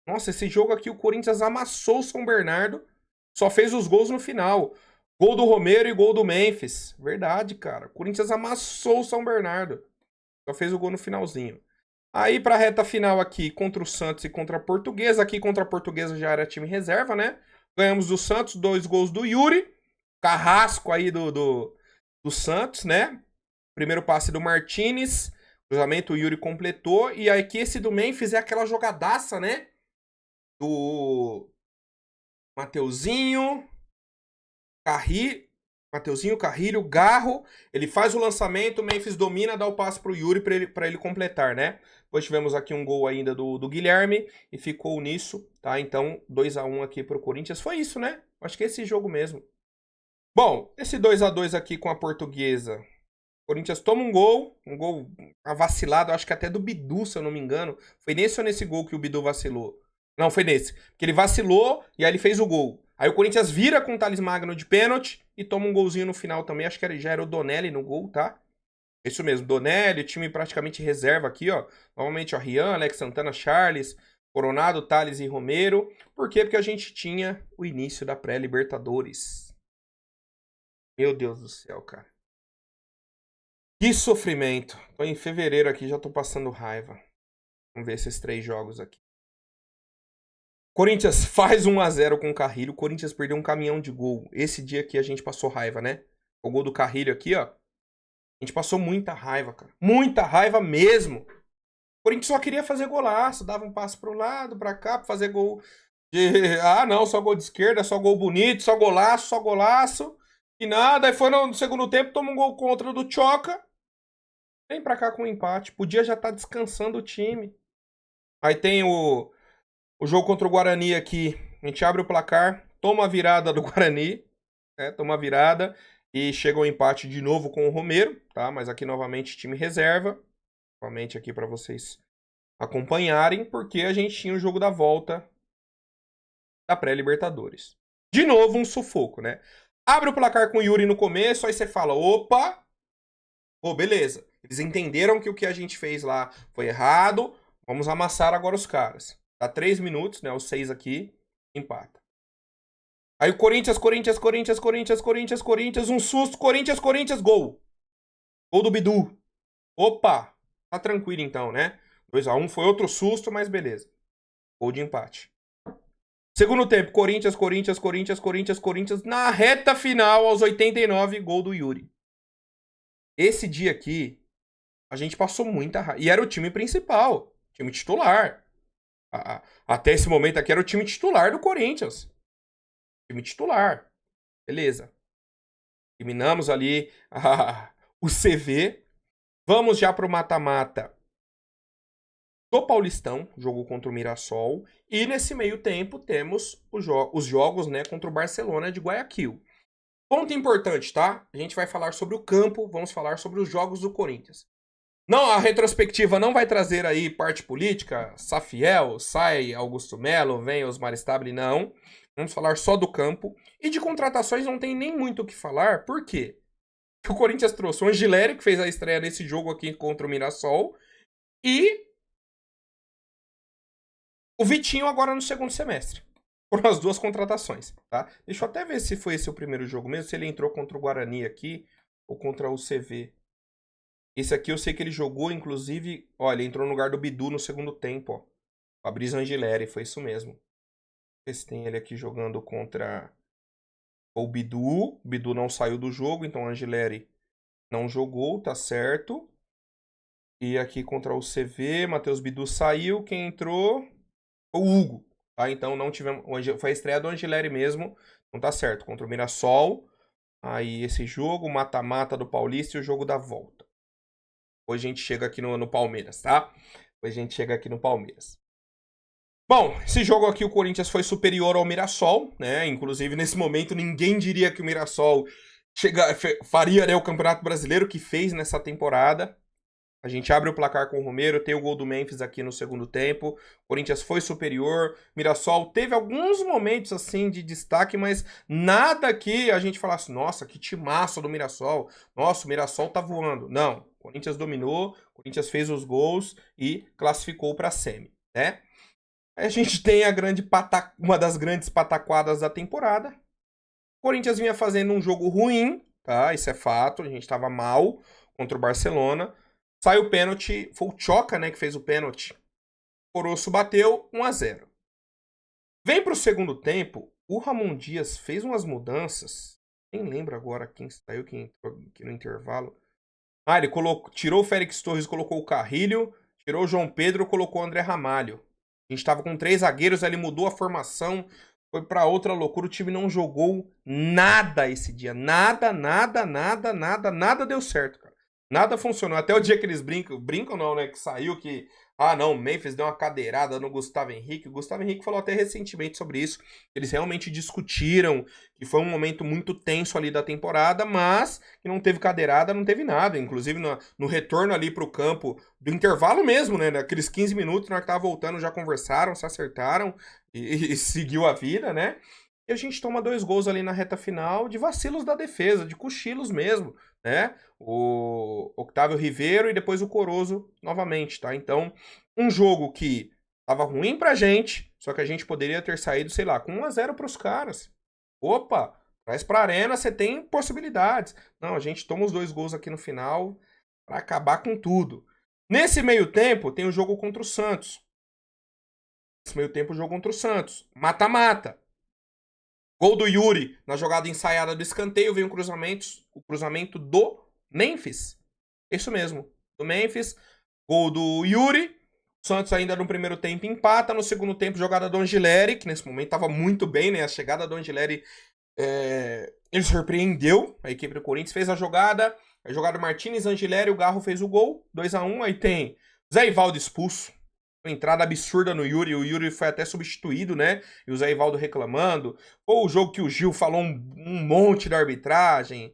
Nossa, esse jogo aqui o Corinthians amassou o São Bernardo, só fez os gols no final. Gol do Romero e gol do Memphis. Verdade, cara. O Corinthians amassou o São Bernardo. Só fez o gol no finalzinho. Aí pra reta final aqui, contra o Santos e contra a Portuguesa. Aqui contra a Portuguesa já era time reserva, né? Ganhamos do Santos, 2 gols do Yuri. Carrasco aí do Santos, né? Primeiro passe do Martinez. Cruzamento, o Yuri completou. E aqui esse do Memphis é aquela jogadaça, né? Do Mateuzinho, Carrilho, Garro. Ele faz o lançamento, o Memphis domina, dá o passe pro Yuri pra ele completar, né? Depois tivemos aqui um gol ainda do Guilherme e ficou nisso, tá? Então, 2-1 aqui pro Corinthians. Foi isso, né? Acho que é esse jogo mesmo. Bom, esse 2-2 aqui com a Portuguesa. O Corinthians toma um gol vacilado, acho que até do Bidu, se eu não me engano. Foi nesse ou nesse gol que o Bidu vacilou? Não, foi nesse. Porque ele vacilou e aí ele fez o gol. Aí o Corinthians vira com o Thales Magno de pênalti e toma um golzinho no final também. Acho que já era o Donelli no gol, tá? Isso mesmo, Donelli, time praticamente reserva aqui, ó. Novamente, ó, Rian, Alex Santana, Charles, Coronado, Thales e Romero. Por quê? Porque a gente tinha o início da pré-Libertadores. Meu Deus do céu, cara. Que sofrimento. Tô em fevereiro aqui, já tô passando raiva. Vamos ver esses 3 jogos aqui. Corinthians faz 1-0 com o Carrilho. O Corinthians perdeu um caminhão de gol. Esse dia aqui a gente passou raiva, né? O gol do Carrilho aqui, ó. A gente passou muita raiva, cara. Muita raiva mesmo. O Corinthians só queria fazer golaço. Dava um passo pro lado, pra cá, pra fazer gol de... Ah, não, só gol de esquerda, só gol bonito, só golaço, só golaço. E nada. Aí foi no segundo tempo, toma um gol contra do Tchoca. Vem pra cá com um empate. Podia já estar descansando o time. Aí tem o jogo contra o Guarani aqui. A gente abre o placar, toma a virada do Guarani. Toma a virada. E chega o empate de novo com o Romero, tá? Mas aqui novamente time reserva. Novamente aqui pra vocês acompanharem. Porque a gente tinha o jogo da volta da pré-Libertadores. De novo um sufoco, né? Abre o placar com o Yuri no começo. Aí você fala, opa! Pô, beleza. Eles entenderam que o que a gente fez lá foi errado. Vamos amassar agora os caras. Dá 3 minutos, né? Os 6 aqui. Empata. Aí o Corinthians, um susto. Corinthians, gol. Gol do Bidu. Opa! Tá tranquilo então, né? 2-1 foi outro susto, mas beleza. Gol de empate. Segundo tempo, Corinthians. Na reta final, aos 89, gol do Yuri. Esse dia aqui, a gente passou muita raiva. E era o time principal, time titular. Até esse momento aqui era o time titular do Corinthians. Time titular. Beleza. Eliminamos ali o CV. Vamos já pro mata-mata do Paulistão, jogo contra o Mirassol. E nesse meio tempo temos os jogos, né, contra o Barcelona de Guayaquil. Ponto importante, tá? A gente vai falar sobre o campo, vamos falar sobre os jogos do Corinthians. Não, a retrospectiva não vai trazer aí parte política, Safiel, sai Augusto Melo, vem Osmar Stabile, não. Vamos falar só do campo. E de contratações não tem nem muito o que falar, por quê? Porque o Corinthians trouxe o Angileri, que fez a estreia nesse jogo aqui contra o Mirassol, e o Vitinho agora no segundo semestre. Foram as 2 contratações, tá? Deixa eu até ver se foi esse o primeiro jogo mesmo, se ele entrou contra o Guarani aqui, ou contra o CV. Esse aqui eu sei que ele jogou, inclusive... Ó, ele entrou no lugar do Bidu no segundo tempo, ó. Fabrício Angileri, foi isso mesmo. Esse tem ele aqui jogando contra o Bidu. O Bidu não saiu do jogo, então o Angileri não jogou, tá certo. E aqui contra o CV, Matheus Bidu saiu. Quem entrou? O Hugo. Tá? Então não tivemos... Foi a estreia do Angileri mesmo. Não tá certo. Contra o Mirassol. Aí esse jogo, mata-mata do Paulista e o jogo da volta. Hoje a gente chega aqui no Palmeiras, tá? Hoje a gente chega aqui no Palmeiras. Bom, esse jogo aqui o Corinthians foi superior ao Mirassol, né? Inclusive, nesse momento, ninguém diria que o Mirassol faria, né, o Campeonato Brasileiro que fez nessa temporada. A gente abre o placar com o Romero, tem o gol do Memphis aqui no segundo tempo. O Corinthians foi superior. Mirassol teve alguns momentos assim de destaque, mas nada que a gente falasse, nossa, que timaço do Mirassol. Nossa, o Mirassol tá voando. Não, o Corinthians dominou, o Corinthians fez os gols e classificou para a semi, né? Aí a gente tem uma das grandes pataquadas da temporada. O Corinthians vinha fazendo um jogo ruim, tá? Isso é fato, a gente tava mal contra o Barcelona. Sai o pênalti, foi o Choca, né, que fez o pênalti. O Coroço bateu 1-0. Vem pro segundo tempo, o Ramon Dias fez umas mudanças. Nem lembro agora quem saiu, quem entrou aqui no intervalo. Ah, ele tirou o Félix Torres, colocou o Carrilho, tirou o João Pedro, colocou o André Ramalho. A gente tava com 3 zagueiros, aí ele mudou a formação, foi pra outra loucura, o time não jogou nada esse dia. Nada deu certo, cara. Nada funcionou. Até o dia que eles brincam não, né? Que saiu que, não, o Memphis deu uma cadeirada no Gustavo Henrique. O Gustavo Henrique falou até recentemente sobre isso. Eles realmente discutiram que foi um momento muito tenso ali da temporada, mas que não teve cadeirada, não teve nada. Inclusive no retorno ali pro campo, do intervalo mesmo, né? Naqueles 15 minutos, na hora que tava voltando, já conversaram, se acertaram e seguiu a vida, né? E a gente toma 2 gols ali na reta final de vacilos da defesa, de cochilos mesmo, né? O Octávio Ribeiro e depois o Corozo novamente, tá? Então, um jogo que tava ruim pra gente, só que a gente poderia ter saído, sei lá, com 1-0 pros caras. Opa, traz pra arena, você tem possibilidades. Não, a gente toma os 2 gols aqui no final pra acabar com tudo. Nesse meio tempo, tem o jogo contra o Santos. Nesse meio tempo, o jogo contra o Santos. Mata-mata. Gol do Yuri na jogada ensaiada do escanteio, vem o cruzamento do Memphis. Isso mesmo, do Memphis. Gol do Yuri. O Santos ainda no primeiro tempo empata. No segundo tempo, jogada do Angileri, que nesse momento estava muito bem, né? A chegada do Angileri, ele surpreendeu a equipe do Corinthians. Fez a jogada Martínez, Angileri, o Garro fez o gol. 2-1, aí tem Zé Ivaldo expulso. Uma entrada absurda no Yuri, o Yuri foi até substituído, né? E o Zé Ivaldo reclamando. Ou o jogo que o Gil falou um monte da arbitragem.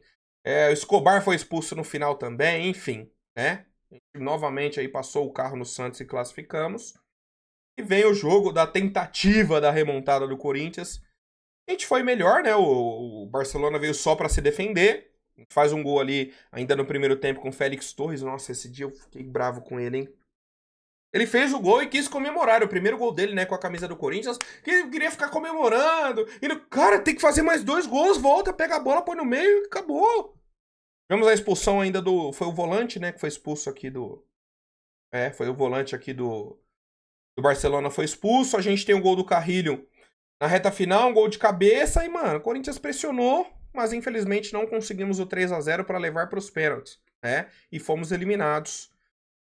O Escobar foi expulso no final também, enfim, né? Novamente aí passou o carro no Santos e classificamos. E vem o jogo da tentativa da remontada do Corinthians. A gente foi melhor, né? O Barcelona veio só para se defender. Faz um gol ali ainda no primeiro tempo com o Félix Torres. Nossa, esse dia eu fiquei bravo com ele, hein? Ele fez o gol e quis comemorar. O primeiro gol dele, né, com a camisa do Corinthians. Que queria ficar comemorando. E, cara, tem que fazer mais 2 gols. Volta, pega a bola, põe no meio e acabou. Tivemos a expulsão ainda do... Foi o volante, né, que foi expulso aqui do... foi o volante aqui do Barcelona foi expulso. A gente tem o gol do Carrilho na reta final, um gol de cabeça. E, mano, o Corinthians pressionou, mas infelizmente não conseguimos o 3-0 para levar para os pênaltis, né? E fomos eliminados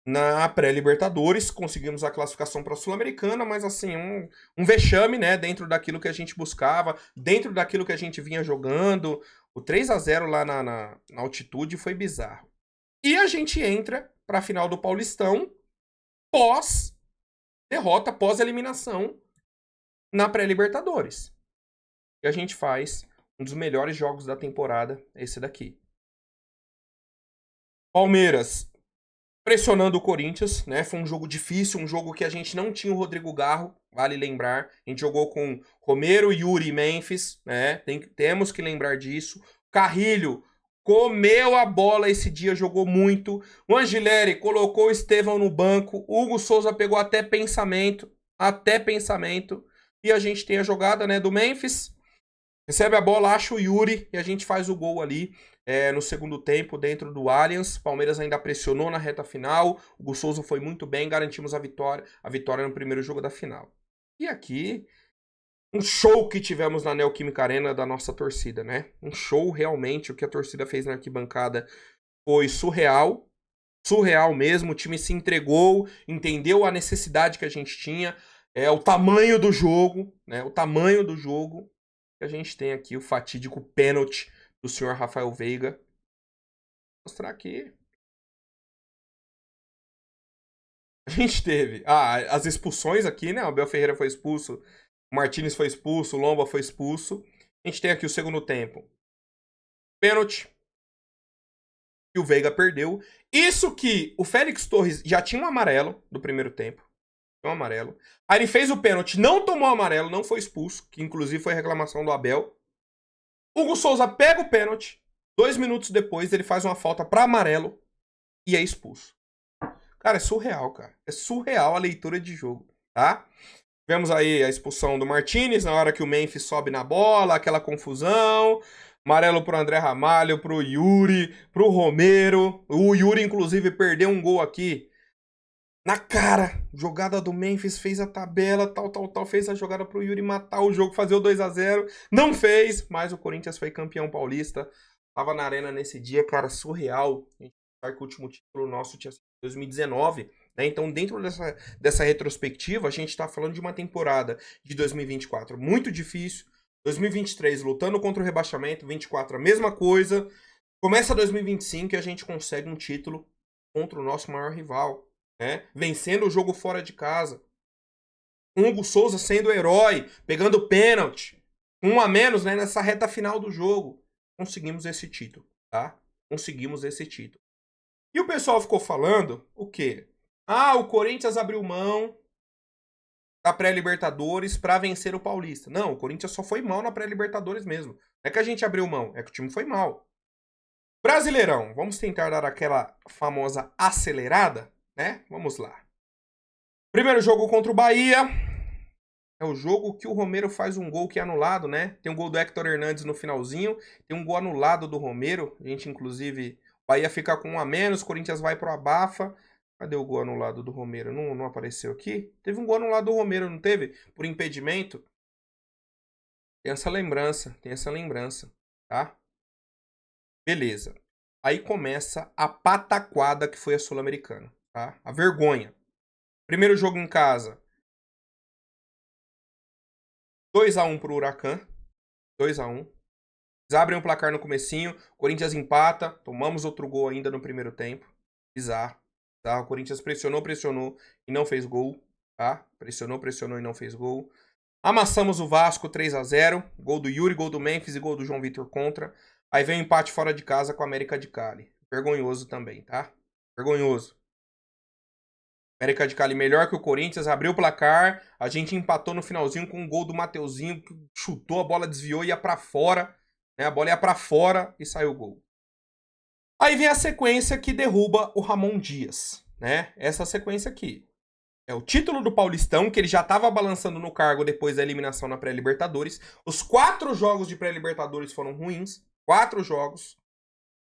na pré-Libertadores. Conseguimos a classificação para a Sul-Americana, mas assim, um vexame, né, dentro daquilo que a gente buscava, dentro daquilo que a gente vinha jogando. O 3-0 lá na altitude foi bizarro. E a gente entra para a final do Paulistão pós-derrota, pós-eliminação na pré-Libertadores. E a gente faz um dos melhores jogos da temporada, esse daqui. Palmeiras pressionando o Corinthians, né? Foi um jogo difícil, um jogo que a gente não tinha o Rodrigo Garro, vale lembrar. A gente jogou com Romero, Yuri e Memphis, né? Temos que lembrar disso. Carrilho comeu a bola esse dia, jogou muito. O Angileri colocou o Estevão no banco. O Hugo Souza pegou até pensamento. E a gente tem a jogada, né, do Memphis. Recebe a bola, acha o Yuri e a gente faz o gol ali. No segundo tempo, dentro do Allianz. Palmeiras ainda pressionou na reta final. O Hugo Souza foi muito bem, garantimos a vitória no primeiro jogo da final. E aqui, um show que tivemos na Neoquímica Arena da nossa torcida, né? Um show realmente, o que a torcida fez na arquibancada foi surreal. Surreal mesmo, o time se entregou, entendeu a necessidade que a gente tinha, o tamanho do jogo, né? O tamanho do jogo. A gente tem aqui o fatídico pênalti do senhor Rafael Veiga. Vou mostrar aqui. A gente teve as expulsões aqui, né? O Abel Ferreira foi expulso, o Martínez foi expulso, o Lomba foi expulso. A gente tem aqui o segundo tempo. Pênalti. E o Veiga perdeu. Isso que o Félix Torres já tinha um amarelo do primeiro tempo. Um amarelo. Aí ele fez o pênalti, não tomou amarelo, não foi expulso, que inclusive foi reclamação do Abel. Hugo Souza pega o pênalti. 2 minutos depois ele faz uma falta pra amarelo e é expulso. Cara, é surreal, cara. É surreal a leitura de jogo, tá? Vemos aí a expulsão do Martinez na hora que o Memphis sobe na bola, aquela confusão. Amarelo pro André Ramalho, pro Yuri, pro Romero. O Yuri, inclusive, perdeu um gol aqui. Na cara, jogada do Memphis, fez a tabela, tal, fez a jogada pro Yuri matar o jogo, fazer o 2-0. Não fez, mas o Corinthians foi campeão paulista. Tava na arena nesse dia, cara, surreal. A gente sabe que o último título nosso tinha sido em 2019, né? Então, dentro dessa retrospectiva, a gente tá falando de uma temporada de 2024 muito difícil. 2023 lutando contra o rebaixamento, 24 a mesma coisa. Começa 2025 e a gente consegue um título contra o nosso maior rival. Né? Vencendo o jogo fora de casa. Hugo Souza sendo o herói, pegando pênalti. 1 a menos, né, nessa reta final do jogo. Conseguimos esse título, tá? Conseguimos esse título. E o pessoal ficou falando o quê? Ah, o Corinthians abriu mão da pré-Libertadores para vencer o Paulista. Não, o Corinthians só foi mal na pré-Libertadores mesmo. Não é que a gente abriu mão, é que o time foi mal. Brasileirão, vamos tentar dar aquela famosa acelerada? Né? Vamos lá. Primeiro jogo contra o Bahia. É o jogo que o Romero faz um gol que é anulado, né? Tem um gol do Héctor Hernandes no finalzinho. Tem um gol anulado do Romero. A gente, inclusive, o Bahia fica com 1 a menos. Corinthians vai pro abafa. Cadê o gol anulado do Romero? Não apareceu aqui? Teve um gol anulado do Romero, não teve? Por impedimento. Tem essa lembrança, tá? Beleza. Aí começa a pataquada que foi a Sul-Americana. Tá? A vergonha. Primeiro jogo em casa. 2-1 pro Huracan. 2-1. Eles abrem o placar no comecinho. Corinthians empata. Tomamos outro gol ainda no primeiro tempo. Bizarro. Tá? O Corinthians pressionou e não fez gol. Tá? Pressionou e não fez gol. Amassamos o Vasco 3-0. Gol do Yuri, gol do Memphis e gol do João Vitor contra. Aí vem o empate fora de casa com a América de Cali. Vergonhoso também, tá? Vergonhoso. América de Cali melhor que o Corinthians, abriu o placar, a gente empatou no finalzinho com um gol do Mateuzinho, que chutou, a bola desviou e ia pra fora, né? A bola ia pra fora e saiu o gol. Aí vem a sequência que derruba o Ramon Dias, né? Essa sequência aqui. É o título do Paulistão, que ele já estava balançando no cargo depois da eliminação na pré-Libertadores. Os 4 jogos de pré-Libertadores foram ruins, 4 jogos.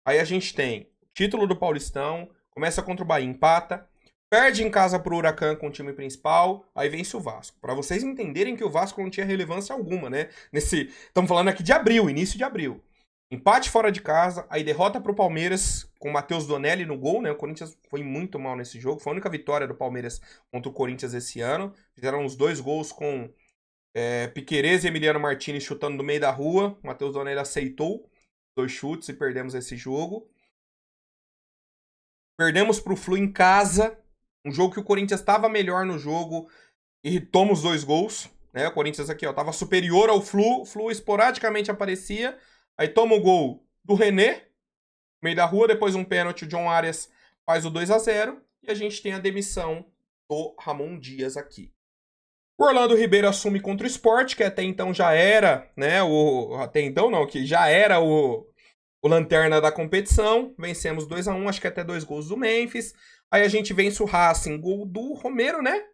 Aí a gente tem o título do Paulistão, começa contra o Bahia, empata. Perde em casa pro Huracan com o time principal, aí vence o Vasco. Pra vocês entenderem que o Vasco não tinha relevância alguma, né? Estamos falando aqui de abril, início de abril. Empate fora de casa, aí derrota pro Palmeiras com o Matheus Donelli no gol, né? O Corinthians foi muito mal nesse jogo. Foi a única vitória do Palmeiras contra o Corinthians esse ano. Fizeram os 2 gols com Piquerez e Emiliano Martinez chutando no meio da rua. O Matheus Donelli aceitou 2 chutes e perdemos esse jogo. Perdemos pro Flu em casa. Um jogo que o Corinthians estava melhor no jogo e toma os 2 gols. Né? O Corinthians aqui estava superior ao Flu. O Flu esporadicamente aparecia. Aí toma o gol do René, meio da rua. Depois um pênalti, o John Arias faz o 2-0. E a gente tem a demissão do Ramon Dias aqui. O Orlando Ribeiro assume contra o Sport, que até então já era, né? Até então não, que já era o lanterna da competição. Vencemos 2-1, acho que até 2 gols do Memphis. Aí a gente vence o Racing, gol do Romero, né?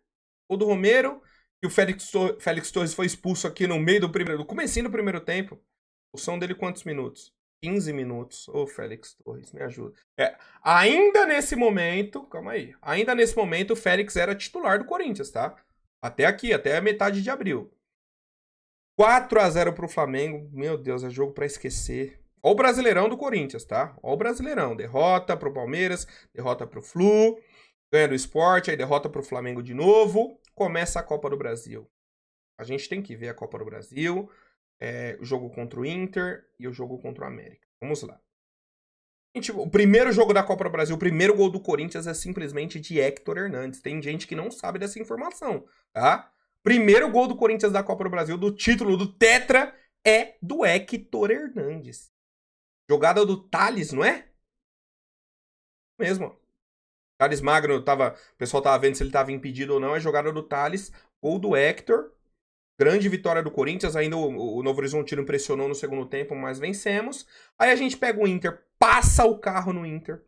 Gol do Romero. E o Félix Torres foi expulso aqui no meio do comecinho do primeiro tempo. O som dele quantos minutos? 15 minutos. Ô, Félix Torres, me ajuda. Ainda nesse momento, calma aí. Ainda nesse momento o Félix era titular do Corinthians, tá? Até aqui, até a metade de abril. 4-0 pro Flamengo. Meu Deus, é jogo pra esquecer. Ó o Brasileirão do Corinthians, tá? Ó o Brasileirão. Derrota pro Palmeiras, derrota pro Flu, ganha do Sport, aí derrota pro Flamengo de novo. Começa a Copa do Brasil. A gente tem que ver a Copa do Brasil, o jogo contra o Inter e o jogo contra o América. Vamos lá. Gente, o primeiro jogo da Copa do Brasil, o primeiro gol do Corinthians é simplesmente de Héctor Hernandes. Tem gente que não sabe dessa informação, tá? Primeiro gol do Corinthians da Copa do Brasil, do título do Tetra, é do Héctor Hernandes. Jogada do Thales, não é? Mesmo, ó. Thales Magno tava. O pessoal tava vendo se ele tava impedido ou não. É jogada do Thales. Gol do Hector. Grande vitória do Corinthians. Ainda o Novo Horizontino impressionou no segundo tempo, mas vencemos. Aí a gente pega o Inter, passa o carro no Inter.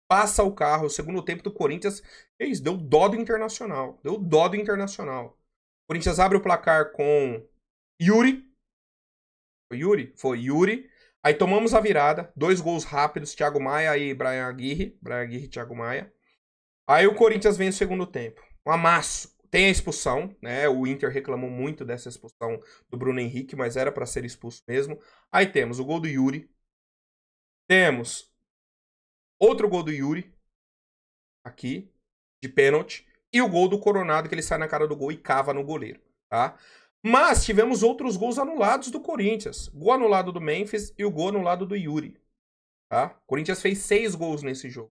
Passa o carro. O segundo tempo do Corinthians. Isso, deu dó do Internacional. Deu dó do Internacional. O Corinthians abre o placar com Yuri. Foi Yuri? Foi Yuri. Aí tomamos a virada. 2 gols rápidos. Thiago Maia e Brian Aguirre. Brian Aguirre e Thiago Maia. Aí o Corinthians vem no segundo tempo. Um amasso. Tem a expulsão, né? O Inter reclamou muito dessa expulsão do Bruno Henrique, mas era para ser expulso mesmo. Aí temos o gol do Yuri. Temos outro gol do Yuri. Aqui. De pênalti. E o gol do Coronado, que ele sai na cara do gol e cava no goleiro, tá? Mas tivemos outros gols anulados do Corinthians. Gol anulado do Memphis e o gol anulado do Yuri, tá? O Corinthians fez 6 gols nesse jogo.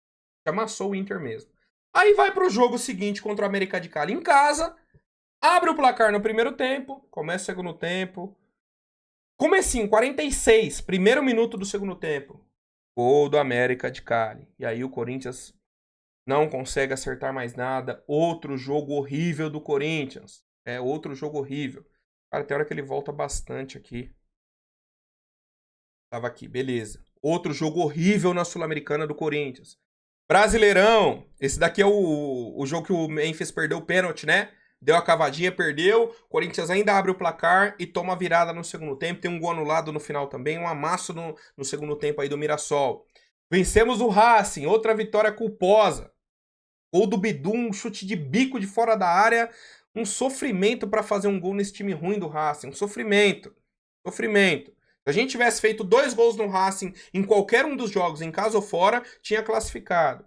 Amassou o Inter mesmo. Aí vai pro jogo seguinte contra o América de Cali em casa. Abre o placar no primeiro tempo. Começa o segundo tempo. Comecinho, 46. Primeiro minuto do segundo tempo. Gol do América de Cali. E aí o Corinthians não consegue acertar mais nada. Outro jogo horrível do Corinthians. É, outro jogo horrível. Cara, tem hora que ele volta bastante aqui. Tava aqui, beleza. Outro jogo horrível na Sul-Americana do Corinthians. Brasileirão. Esse daqui é o jogo que o Memphis perdeu o pênalti, né? Deu a cavadinha, perdeu. Corinthians ainda abre o placar e toma a virada no segundo tempo. Tem um gol anulado no final também. Um amasso no segundo tempo aí do Mirassol. Vencemos o Racing. Outra vitória culposa. Gol do Bidu, um chute de bico de fora da área. Um sofrimento para fazer um gol nesse time ruim do Racing. Um sofrimento. Sofrimento. Se a gente tivesse feito 2 gols no Racing em qualquer um dos jogos, em casa ou fora, tinha classificado.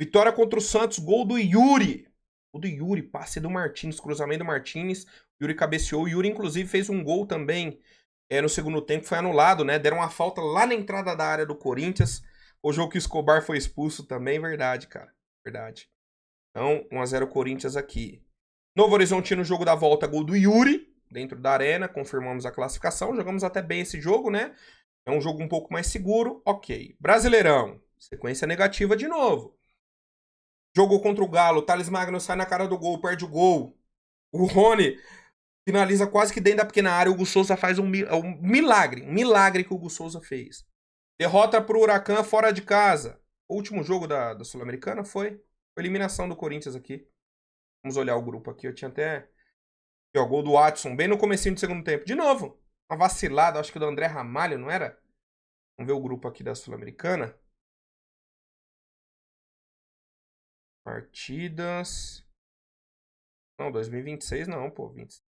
Vitória contra o Santos, gol do Yuri. Gol do Yuri, passe do Martins, cruzamento do Martins. Yuri cabeceou. O Yuri, inclusive, fez um gol também no segundo tempo. Foi anulado, né? Deram uma falta lá na entrada da área do Corinthians. O jogo que o Escobar foi expulso também, verdade, cara. Verdade. Então, 1-0 Corinthians aqui. Novo Horizontino, jogo da volta, gol do Yuri. Dentro da arena, confirmamos a classificação. Jogamos até bem esse jogo, né? É um jogo um pouco mais seguro. Ok. Brasileirão. Sequência negativa de novo. Jogou contra o Galo. Thales Magno sai na cara do gol, perde o gol. O Rony finaliza quase que dentro da pequena área. O Hugo Souza faz um milagre. Um milagre que o Hugo Souza fez. Derrota pro Huracan fora de casa. O último jogo da Sul-Americana foi eliminação do Corinthians aqui. Vamos olhar o grupo aqui. Eu tinha até... O gol do Watson, bem no comecinho do segundo tempo. De novo, uma vacilada, acho que do André Ramalho, não era? Vamos ver o grupo aqui da Sul-Americana. Partidas... Não, 2026 não, pô. 26.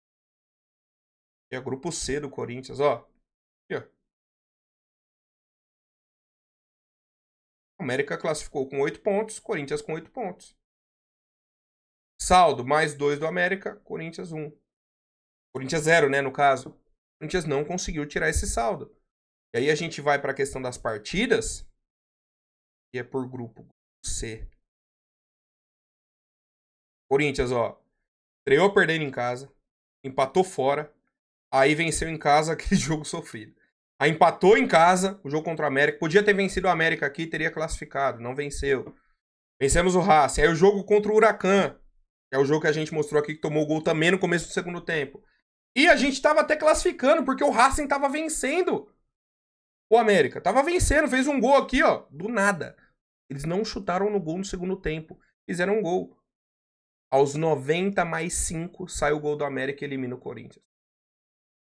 Aqui é grupo C do Corinthians, ó. Aqui, ó. América classificou com 8 pontos, Corinthians com 8 pontos. Saldo, mais 2 do América, Corinthians 1. Corinthians 0, né, no caso. O Corinthians não conseguiu tirar esse saldo. E aí a gente vai para a questão das partidas. E é por grupo C. Corinthians, ó. Estreou perdendo em casa. Empatou fora. Aí venceu em casa, aquele jogo sofrido. Aí empatou em casa, o jogo contra o América. Podia ter vencido o América aqui, teria classificado. Não venceu. Vencemos o Racing. Aí o jogo contra o Huracan. Que é o jogo que a gente mostrou aqui, que tomou o gol também no começo do segundo tempo. E a gente tava até classificando, porque o Racing tava vencendo o América. Tava vencendo, fez um gol aqui, ó, do nada. Eles não chutaram no gol no segundo tempo. Fizeram um gol. Aos 90 mais 5, sai o gol do América e elimina o Corinthians.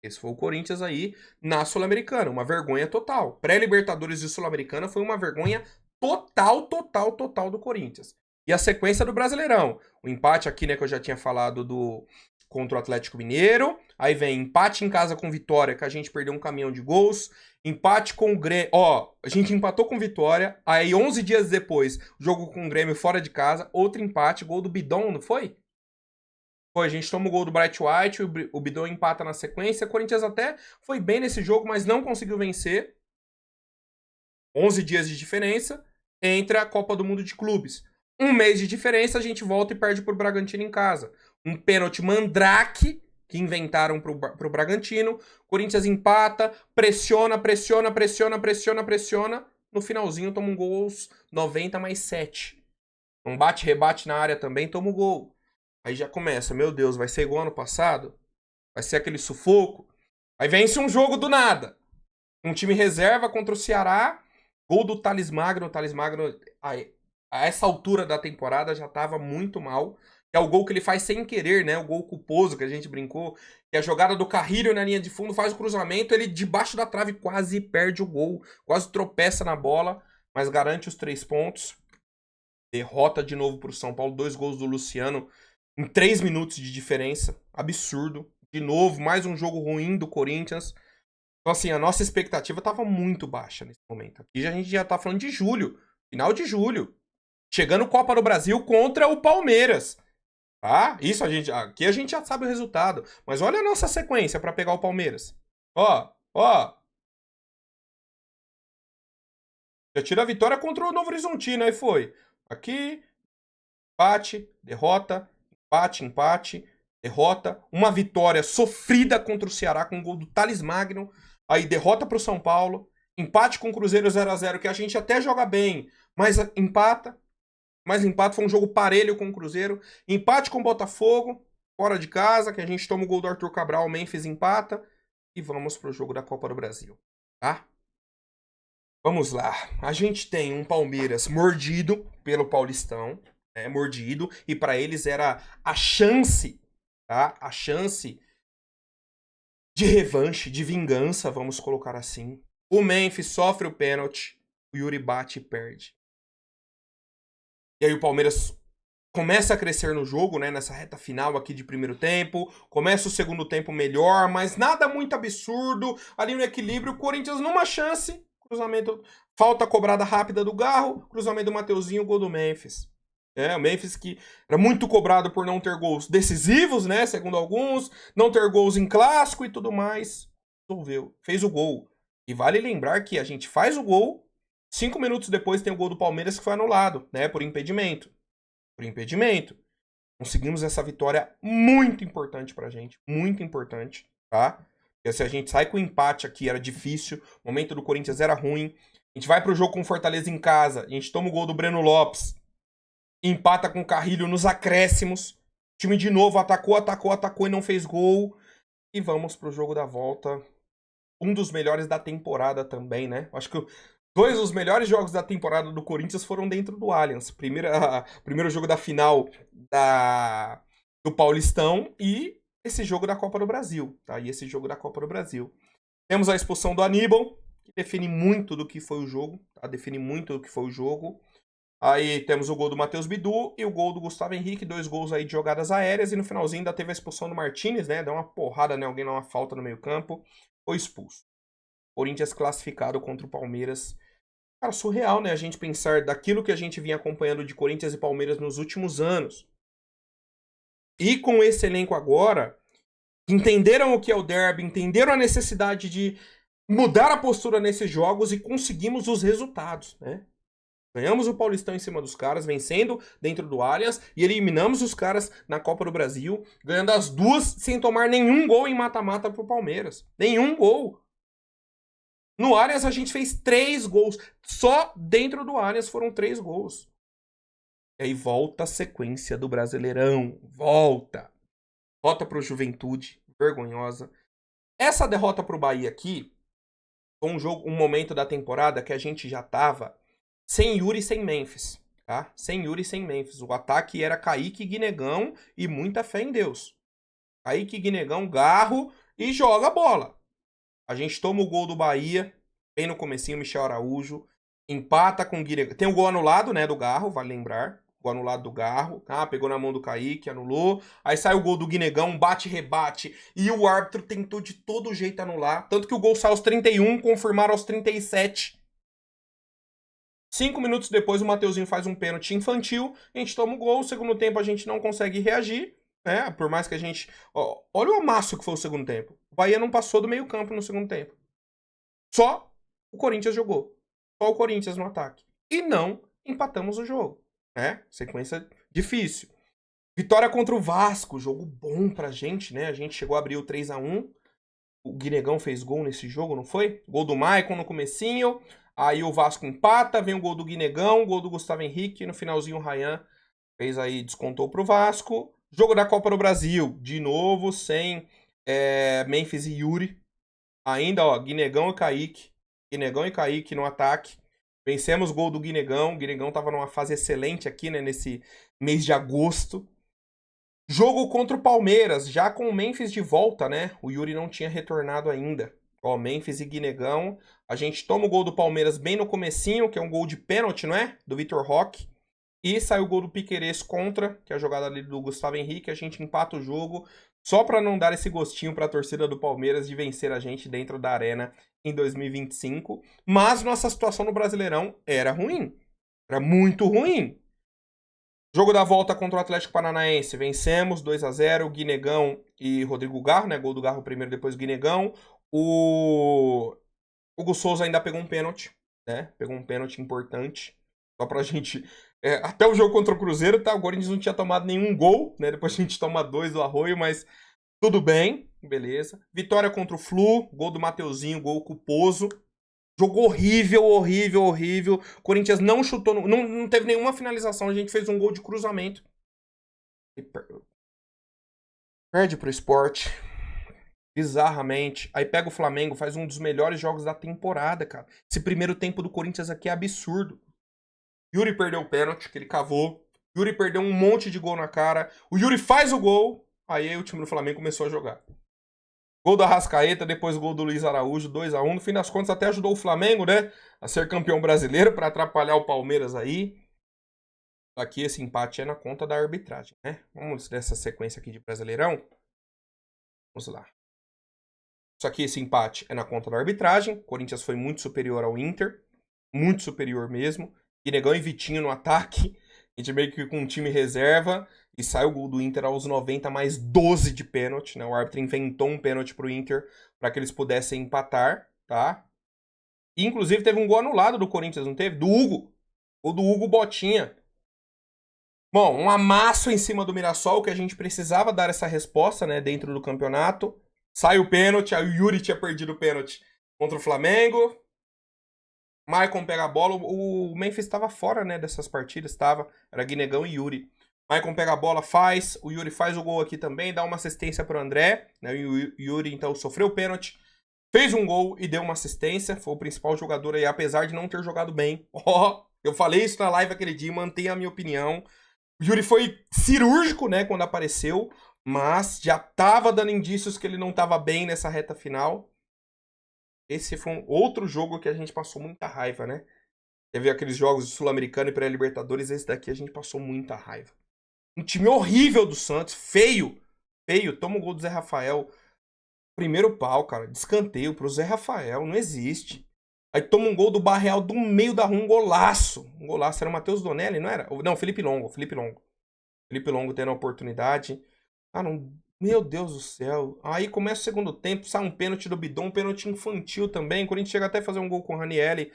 Esse foi o Corinthians aí na Sul-Americana. Uma vergonha total. Pré-Libertadores e Sul-Americana foi uma vergonha total do Corinthians. E a sequência do Brasileirão. O empate aqui, né, que eu já tinha falado contra o Atlético Mineiro. Aí vem empate em casa com Vitória, que a gente perdeu um caminhão de gols. Empate com o Grêmio. Ó, a gente empatou com Vitória. Aí 11 dias depois, jogo com o Grêmio fora de casa. Outro empate, gol do Bidon, não foi? Foi, a gente toma o gol do Bright White, o Bidon empata na sequência. O Corinthians até foi bem nesse jogo, mas não conseguiu vencer. 11 dias de diferença entre a Copa do Mundo de Clubes. Um mês de diferença, a gente volta e perde pro Bragantino em casa. Um pênalti mandrake que inventaram pro Bragantino. Corinthians empata, pressiona. no finalzinho toma um gol aos 90 mais 7. Um bate-rebate na área também, toma o gol. Aí já começa, meu Deus, vai ser igual ano passado? Vai ser aquele sufoco? Aí vence um jogo do nada. Um time reserva contra o Ceará, gol do Thales Magno. O Thales Magno, a essa altura da temporada, já tava muito mal. É o gol que ele faz sem querer, né? O gol culposo que a gente brincou. Que é a jogada do Carrilho na linha de fundo, faz o cruzamento, ele debaixo da trave quase perde o gol. Quase tropeça na bola, mas garante os 3 pontos. Derrota de novo pro São Paulo. 2 gols do Luciano em 3 minutos de diferença. Absurdo. De novo, mais um jogo ruim do Corinthians. Então, assim, a nossa expectativa estava muito baixa nesse momento. Aqui a gente já tá falando de julho. Final de julho. Chegando Copa do Brasil contra o Palmeiras. Tá? Isso aqui a gente já sabe o resultado. Mas olha a nossa sequência para pegar o Palmeiras. Ó. Já tira a vitória contra o Novo Horizontino. Aí foi. Aqui, empate, derrota, empate, derrota. Uma vitória sofrida contra o Ceará com o gol do Thales Magno. Aí derrota pro São Paulo. Empate com o Cruzeiro 0x0, que a gente até joga bem, mas empata. Mas empate, foi um jogo parelho com o Cruzeiro. Empate com o Botafogo, fora de casa, que a gente toma o gol do Arthur Cabral, o Memphis empata. E vamos pro jogo da Copa do Brasil, tá? Vamos lá. A gente tem um Palmeiras mordido pelo Paulistão, né? Mordido. E para eles era a chance, tá? A chance de revanche, de vingança, vamos colocar assim. O Memphis sofre o pênalti, o Yuri bate e perde. E aí o Palmeiras começa a crescer no jogo, né, nessa reta final aqui de primeiro tempo. Começa o segundo tempo melhor, mas nada muito absurdo. Ali no equilíbrio, o Corinthians numa chance. Cruzamento, falta cobrada rápida do Garro. Cruzamento do Mateuzinho, gol do Memphis. O Memphis que era muito cobrado por não ter gols decisivos, né, segundo alguns. Não ter gols em clássico e tudo mais. Resolveu, fez o gol. E vale lembrar que a gente faz o gol. 5 minutos depois tem o gol do Palmeiras que foi anulado, né? Por impedimento. Conseguimos essa vitória muito importante pra gente. Muito importante, tá? Porque se a gente sai com o empate aqui, era difícil. O momento do Corinthians era ruim. A gente vai pro jogo com o Fortaleza em casa. A gente toma o gol do Breno Lopes. Empata com o Carrilho nos acréscimos. O time de novo atacou e não fez gol. E vamos pro jogo da volta. Um dos melhores da temporada também, né? Acho que 2 dos melhores jogos da temporada do Corinthians foram dentro do Allianz. Primeiro jogo da final do Paulistão e esse jogo da Copa do Brasil. Tá? Temos a expulsão do Aníbal, que define muito do que foi o jogo. Tá? Aí temos o gol do Matheus Bidu e o gol do Gustavo Henrique. 2 gols aí de jogadas aéreas. E no finalzinho ainda teve a expulsão do Martinez, né? Deu uma porrada, né? Alguém deu uma falta no meio campo. Foi expulso. Corinthians classificado contra o Palmeiras. Cara, surreal, né? A gente pensar daquilo que a gente vinha acompanhando de Corinthians e Palmeiras nos últimos anos. E com esse elenco agora, entenderam o que é o derby, entenderam a necessidade de mudar a postura nesses jogos e conseguimos os resultados, né? Ganhamos o Paulistão em cima dos caras, vencendo dentro do Allianz, e eliminamos os caras na Copa do Brasil, ganhando as 2 sem tomar nenhum gol em mata-mata pro Palmeiras. Nenhum gol. No Allianz a gente fez 3 gols. Só dentro do Allianz foram 3 gols. E aí volta a sequência do Brasileirão. Volta pro Juventude. Vergonhosa. Essa derrota pro Bahia aqui foi um momento da temporada que a gente já tava sem Yuri e sem Memphis. Tá? Sem Yuri e sem Memphis. O ataque era Kaique, Guinegão e muita fé em Deus. Kaique, Guinegão, Garro e joga a bola. A gente toma o gol do Bahia, bem no comecinho, Michel Araújo, empata com o Guinegão. Tem o gol anulado, né, do Garro, vale lembrar. O anulado do Garro, pegou na mão do Kaique, anulou. Aí sai o gol do Guinegão, bate-rebate, e o árbitro tentou de todo jeito anular. Tanto que o gol sai aos 31, confirmaram aos 37. 5 minutos depois o Mateuzinho faz um pênalti infantil, a gente toma o gol, no segundo tempo a gente não consegue reagir. Por mais que a gente... olha o amasso que foi o segundo tempo. O Bahia não passou do meio campo no segundo tempo. Só o Corinthians jogou. Só o Corinthians no ataque. E não empatamos o jogo. Sequência difícil. Vitória contra o Vasco. Jogo bom pra gente, né? A gente chegou a abrir o 3x1. O Guinegão fez gol nesse jogo, não foi? Gol do Maicon no comecinho. Aí o Vasco empata, vem o gol do Guinegão, gol do Gustavo Henrique, no finalzinho o Ryan fez aí, descontou pro Vasco. Jogo da Copa do Brasil, de novo, sem Memphis e Yuri. Ainda, ó, Guinegão e Kaique. Guinegão e Kaique no ataque. Vencemos o gol do Guinegão. O Guinegão tava numa fase excelente aqui, né, nesse mês de agosto. Jogo contra o Palmeiras, já com o Memphis de volta, né? O Yuri não tinha retornado ainda. Ó, Memphis e Guinegão. A gente toma o gol do Palmeiras bem no comecinho, que é um gol de pênalti, não é? Do Vitor Roque. E sai o gol do Piquerez contra, que é a jogada ali do Gustavo Henrique. A gente empata o jogo, só para não dar esse gostinho para a torcida do Palmeiras de vencer a gente dentro da arena em 2025. Mas nossa situação no Brasileirão era ruim. Era muito ruim. Jogo da volta contra o Atlético Paranaense. Vencemos 2-0. Guinegão e Rodrigo Garro, né? Gol do Garro primeiro, depois o Guinegão. O Hugo Souza ainda pegou um pênalti, né? Pegou um pênalti importante. Só pra gente... até o jogo contra o Cruzeiro, tá? O Corinthians não tinha tomado nenhum gol, né? Depois a gente toma 2 do Arroio, mas tudo bem, beleza. Vitória contra o Flu, gol do Mateuzinho, gol culposo. Jogo horrível, horrível, horrível. Corinthians não chutou, não teve nenhuma finalização. A gente fez um gol de cruzamento. E perde pro Sport. Bizarramente. Aí pega o Flamengo, faz um dos melhores jogos da temporada, cara. Esse primeiro tempo do Corinthians aqui é absurdo. Yuri perdeu o pênalti, que ele cavou. Yuri perdeu um monte de gol na cara. O Yuri faz o gol. Aí o time do Flamengo começou a jogar. Gol do Arrascaeta, depois gol do Luiz Araújo, 2-1. No fim das contas, até ajudou o Flamengo, né? A ser campeão brasileiro, para atrapalhar o Palmeiras aí. Aqui esse empate é na conta da arbitragem, né? Vamos nessa sequência aqui de Brasileirão. Vamos lá. Isso aqui, esse empate, é na conta da arbitragem. O Corinthians foi muito superior ao Inter. Muito superior mesmo. Guinegão e Vitinho no ataque. A gente meio que com um time reserva. E sai o gol do Inter aos 90 mais 12 de pênalti, né? O árbitro inventou um pênalti pro Inter para que eles pudessem empatar, tá? E, inclusive teve um gol anulado do Corinthians, não teve? Do Hugo. O do Hugo Botinha. Bom, um amasso em cima do Mirassol, que a gente precisava dar essa resposta, né? Dentro do campeonato. Sai o pênalti, aí o Yuri tinha perdido o pênalti contra o Flamengo. Maicon pega a bola, o Memphis estava fora, né, dessas partidas, estava, era Guinegão e Yuri. Maicon pega a bola, faz, o Yuri faz o gol aqui também, dá uma assistência para o André, né, o Yuri então sofreu o pênalti, fez um gol e deu uma assistência, foi o principal jogador aí, apesar de não ter jogado bem. Eu falei isso na live aquele dia, mantenho a minha opinião. O Yuri foi cirúrgico, né, quando apareceu, mas já estava dando indícios que ele não estava bem nessa reta final. Esse foi um outro jogo que a gente passou muita raiva, né? Teve aqueles jogos Sul-Americano e pré-Libertadores, esse daqui a gente passou muita raiva. Um time horrível do Santos, feio, feio. Toma o gol do Zé Rafael. Primeiro pau, cara, de escanteio pro Zé Rafael, não existe. Aí toma um gol do Barreal do meio da rua, um golaço. Um golaço, era o Matheus Donelli, não era? Não, Felipe Longo. Felipe Longo tendo a oportunidade. Ah, não... Meu Deus do céu. Aí começa o segundo tempo, sai um pênalti do Bidon, um pênalti infantil também. O Corinthians chega até a fazer um gol com o Ranieri,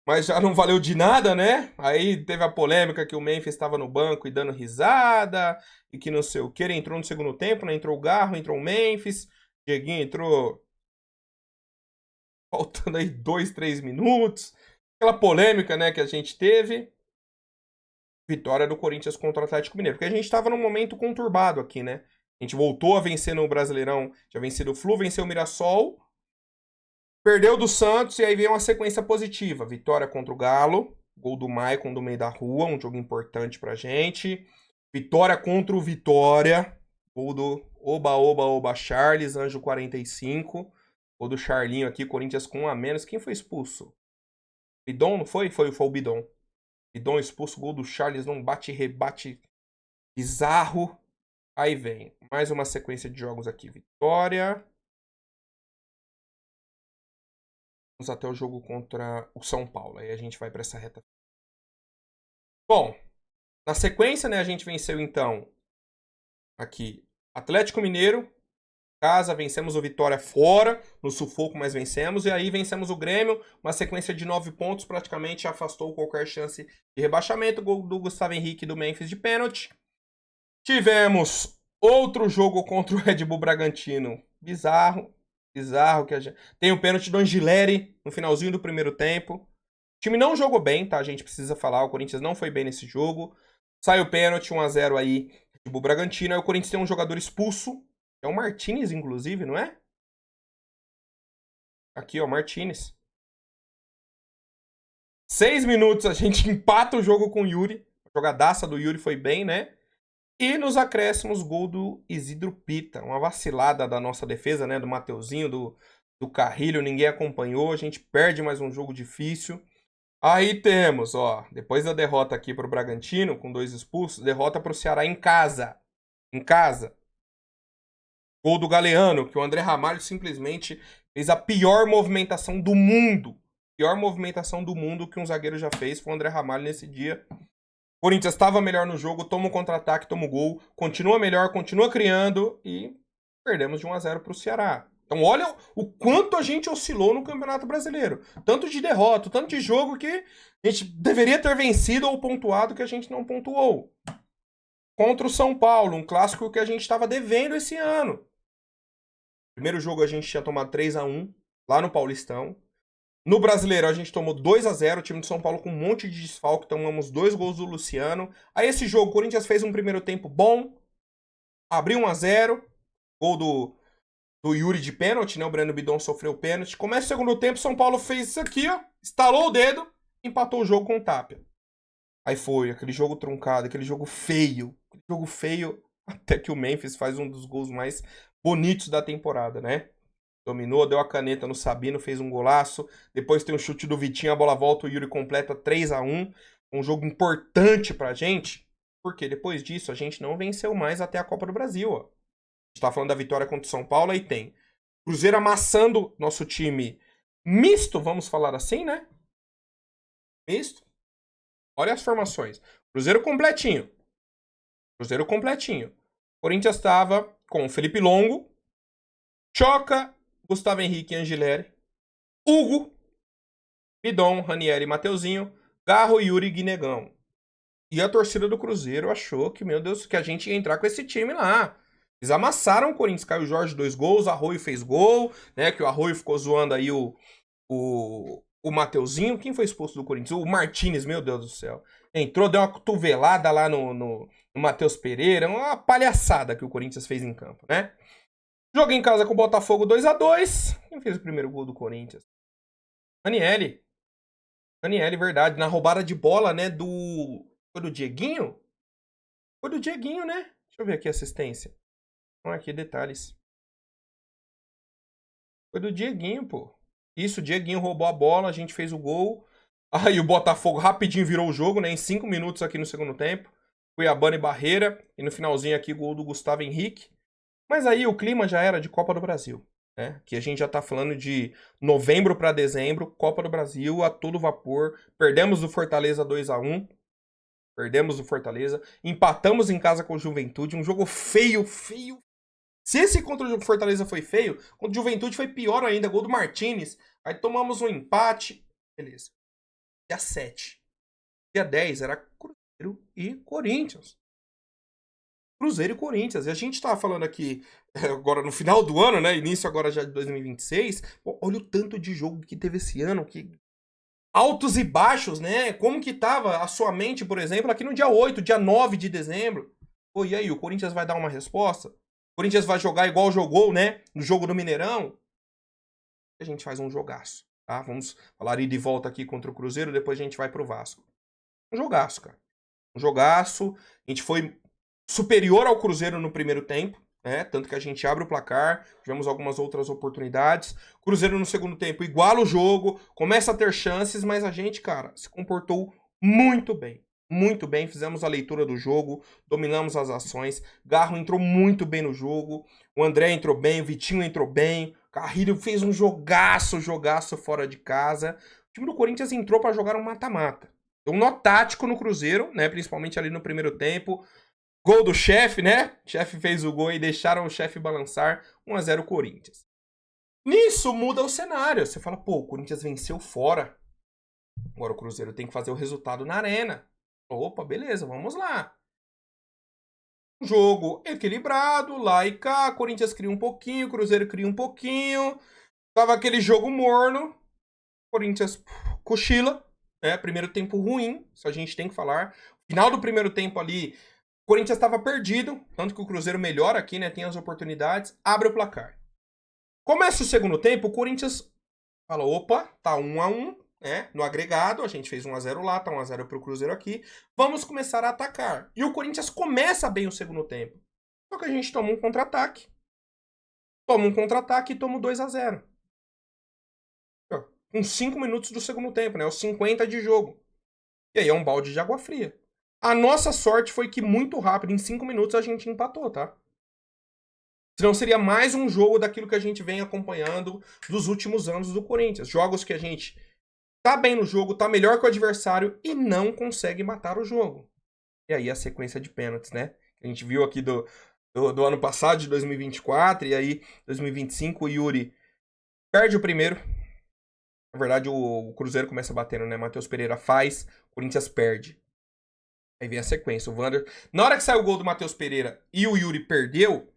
mas já não valeu de nada, né? Aí teve a polêmica que o Memphis estava no banco e dando risada, e que não sei o que. Ele entrou no segundo tempo, né? Entrou o Garro, entrou o Memphis. Dieguinho entrou faltando aí 2, 3 minutos. Aquela polêmica, né, que a gente teve. Vitória do Corinthians contra o Atlético Mineiro. Porque a gente estava num momento conturbado aqui, né? A gente voltou a vencer no Brasileirão. Tinha vencido o Flu, venceu o Mirassol. Perdeu do Santos e aí veio uma sequência positiva. Vitória contra o Galo. Gol do Maicon do meio da rua. Um jogo importante pra gente. Vitória contra o Vitória. Gol do Oba, Oba, Oba Charles, Anjo 45. Gol do Charlinho aqui, Corinthians com 1 a menos. Quem foi expulso? Bidon, não foi? Foi o Bidon. Bidon expulso, gol do Charles num bate-rebate bizarro. Aí vem mais uma sequência de jogos aqui. Vitória. Vamos até o jogo contra o São Paulo. Aí a gente vai para essa reta. Bom, na sequência, né, a gente venceu então aqui Atlético Mineiro. Casa, vencemos o Vitória fora, no sufoco, mas vencemos. E aí vencemos o Grêmio, uma sequência de 9 pontos, praticamente afastou qualquer chance de rebaixamento. Gol do Gustavo Henrique do Memphis de pênalti. Tivemos outro jogo contra o Red Bull Bragantino. Bizarro que a gente... Tem o pênalti do Angileri no finalzinho do primeiro tempo. time não jogou bem, tá? A gente precisa falar, o Corinthians não foi bem nesse jogo. Sai o pênalti, 1-0 aí do Bragantino. Aí o Corinthians tem um jogador expulso. É o Martinez, inclusive, não é? Aqui, ó, Martinez. 6 minutos a gente empata o jogo com o Yuri. A jogadaça do Yuri foi bem, né? E nos acréscimos, gol do Isidro Pita. Uma vacilada da nossa defesa, né? Do Mateuzinho, do Carrilho. Ninguém acompanhou. A gente perde mais um jogo difícil. Aí temos, ó, depois da derrota aqui pro Bragantino, com 2 expulsos, derrota pro Ceará em casa. Em casa. Gol do Galeano, que o André Ramalho simplesmente fez a pior movimentação do mundo. Pior movimentação do mundo que um zagueiro já fez foi o André Ramalho nesse dia. O Corinthians estava melhor no jogo, toma um contra-ataque, toma o gol, continua melhor, continua criando e perdemos de 1-0 pro Ceará. Então olha o quanto a gente oscilou no Campeonato Brasileiro. Tanto de derrota, tanto de jogo que a gente deveria ter vencido ou pontuado que a gente não pontuou. Contra o São Paulo, um clássico que a gente estava devendo esse ano. Primeiro jogo a gente tinha tomado 3-1 lá no Paulistão. No Brasileiro a gente tomou 2-0, o time de São Paulo com um monte de desfalque, tomamos 2 gols do Luciano. Aí esse jogo, o Corinthians fez um primeiro tempo bom, abriu 1-0, gol do Yuri de pênalti, né? O Breno Bidon sofreu pênalti. Começa o segundo tempo, São Paulo fez isso aqui, ó, estalou o dedo, empatou o jogo com o Tapia. Aí foi, aquele jogo truncado, aquele jogo feio, até que o Memphis faz um dos gols mais bonitos da temporada, né? Dominou, deu a caneta no Sabino, fez um golaço. Depois tem o chute do Vitinho, a bola volta, o Yuri completa 3-1. Um jogo importante pra gente, porque depois disso a gente não venceu mais até a Copa do Brasil. Ó. A gente tá falando da vitória contra o São Paulo, aí tem Cruzeiro amassando nosso time misto, vamos falar assim, né? Misto. Olha as formações. Cruzeiro completinho. Corinthians estava com Felipe Longo, Choca, Gustavo Henrique e Angileri, Hugo, Bidon, Ranieri e Mateuzinho, Garro, Yuri e Guinegão. E a torcida do Cruzeiro achou que, meu Deus, que a gente ia entrar com esse time lá. Eles amassaram o Corinthians, caiu o Jorge 2 gols, Arroio fez gol, né? Que o Arroio ficou zoando aí o Mateuzinho. Quem foi expulso do Corinthians? O Martinez, meu Deus do céu. Entrou, deu uma cotovelada lá no Matheus Pereira. Uma palhaçada que o Corinthians fez em campo, né? Jogo em casa com o Botafogo 2-2. Quem fez o primeiro gol do Corinthians? Ranieri, verdade. Na roubada de bola, né? Foi do Dieguinho? Foi do Dieguinho, né? Deixa eu ver aqui a assistência. Então, aqui, detalhes. Foi do Dieguinho, pô. Isso, o Dieguinho roubou a bola, a gente fez o gol. Aí o Botafogo rapidinho virou o jogo, né? Em 5 minutos aqui no segundo tempo. Cuiabano e Barreira. E no finalzinho aqui, gol do Gustavo Henrique. Mas aí o clima já era de Copa do Brasil. Né? Que a gente já tá falando de novembro para dezembro. Copa do Brasil a todo vapor. Perdemos do Fortaleza 2-1. Perdemos do Fortaleza. Empatamos em casa com o Juventude. Um jogo feio. Se esse contra o Fortaleza foi feio, contra o Juventude foi pior ainda. Gol do Martinez. Aí tomamos um empate. Beleza. Dia 7. Dia 10 era Cruzeiro e Corinthians. Cruzeiro e Corinthians. E a gente tava falando aqui agora no final do ano, né? Início agora já de 2026. Pô, olha o tanto de jogo que teve esse ano. Que altos e baixos, né? Como que tava a sua mente, por exemplo, aqui no dia 8, dia 9 de dezembro. Pô, e aí, o Corinthians vai dar uma resposta? O Corinthians vai jogar igual jogou, né? No jogo do Mineirão? A gente faz um jogaço, tá? Vamos falar ida e volta aqui contra o Cruzeiro, depois a gente vai pro Vasco. Um jogaço, cara. Um jogaço. A gente foi superior ao Cruzeiro no primeiro tempo, né? Tanto que a gente abre o placar, tivemos algumas outras oportunidades. Cruzeiro no segundo tempo iguala o jogo, começa a ter chances, mas a gente, cara, se comportou muito bem. Muito bem, fizemos a leitura do jogo, dominamos as ações. Garro entrou muito bem no jogo, o André entrou bem, o Vitinho entrou bem, o Carrilho fez um jogaço fora de casa. O time do Corinthians entrou para jogar um mata-mata. Deu um nó tático no Cruzeiro, né? Principalmente ali no primeiro tempo. Gol do chefe, né? O chefe fez o gol e deixaram o chefe balançar. 1-0 Corinthians. Nisso muda o cenário. Você fala, pô, o Corinthians venceu fora. Agora o Cruzeiro tem que fazer o resultado na arena. Opa, beleza, vamos lá. Jogo equilibrado, lá e cá. Corinthians cria um pouquinho, Cruzeiro cria um pouquinho. Tava aquele jogo morno. Corinthians cochila. né? Primeiro tempo ruim, isso a gente tem que falar. Final do primeiro tempo ali, o Corinthians estava perdido, tanto que o Cruzeiro melhora aqui, né? Tem as oportunidades, abre o placar. Começa o segundo tempo, o Corinthians fala, opa, tá 1-1, né? No agregado, a gente fez 1-0 lá, tá 1-0 pro Cruzeiro aqui. Vamos começar a atacar. E o Corinthians começa bem o segundo tempo. Só que a gente toma um contra-ataque. Toma um contra-ataque e toma o 2-0. Com 5 minutos do segundo tempo, né? Os 50 de jogo. E aí é um balde de água fria. A nossa sorte foi que muito rápido, em 5 minutos, a gente empatou, tá? Senão seria mais um jogo daquilo que a gente vem acompanhando dos últimos anos do Corinthians. Jogos que a gente tá bem no jogo, tá melhor que o adversário e não consegue matar o jogo. E aí a sequência de pênaltis, né? A gente viu aqui do ano passado, de 2024, e aí 2025 o Yuri perde o primeiro. Na verdade, o Cruzeiro começa batendo, né? Matheus Pereira faz, o Corinthians perde. Aí vem a sequência. O Wander. Na hora que saiu o gol do Matheus Pereira e o Yuri perdeu,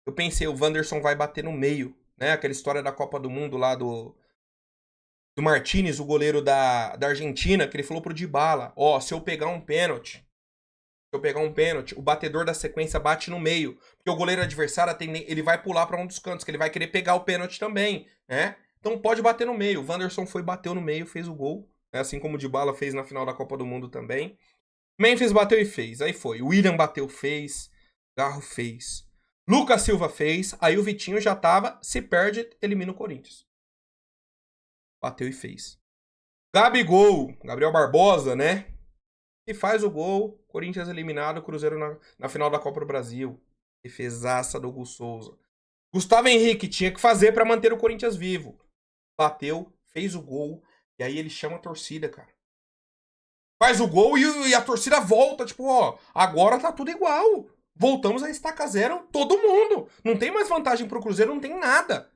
eu pensei, o Wanderson vai bater no meio, né? Aquela história da Copa do Mundo lá do Martinez, o goleiro da Argentina, que ele falou pro Dybala, ó, se eu pegar um pênalti, o batedor da sequência bate no meio, porque o goleiro adversário ele vai pular para um dos cantos, que ele vai querer pegar o pênalti também, né? Então pode bater no meio. O Wanderson foi, bateu no meio, fez o gol, né? Assim como o Dybala fez na final da Copa do Mundo também. Memphis bateu e fez, aí foi. O William bateu, fez. Garro fez. Lucas Silva fez, aí o Vitinho já tava, se perde, elimina o Corinthians. Bateu e fez. Gabigol, Gabriel Barbosa, né? E faz o gol, Corinthians eliminado, Cruzeiro na final da Copa do Brasil. Defesaça do Hugo Souza. Gustavo Henrique tinha que fazer para manter o Corinthians vivo. Bateu, fez o gol, e aí ele chama a torcida, cara. Faz o gol e a torcida volta, tipo, ó, agora tá tudo igual. Voltamos a estaca zero, todo mundo. Não tem mais vantagem pro Cruzeiro, não tem nada.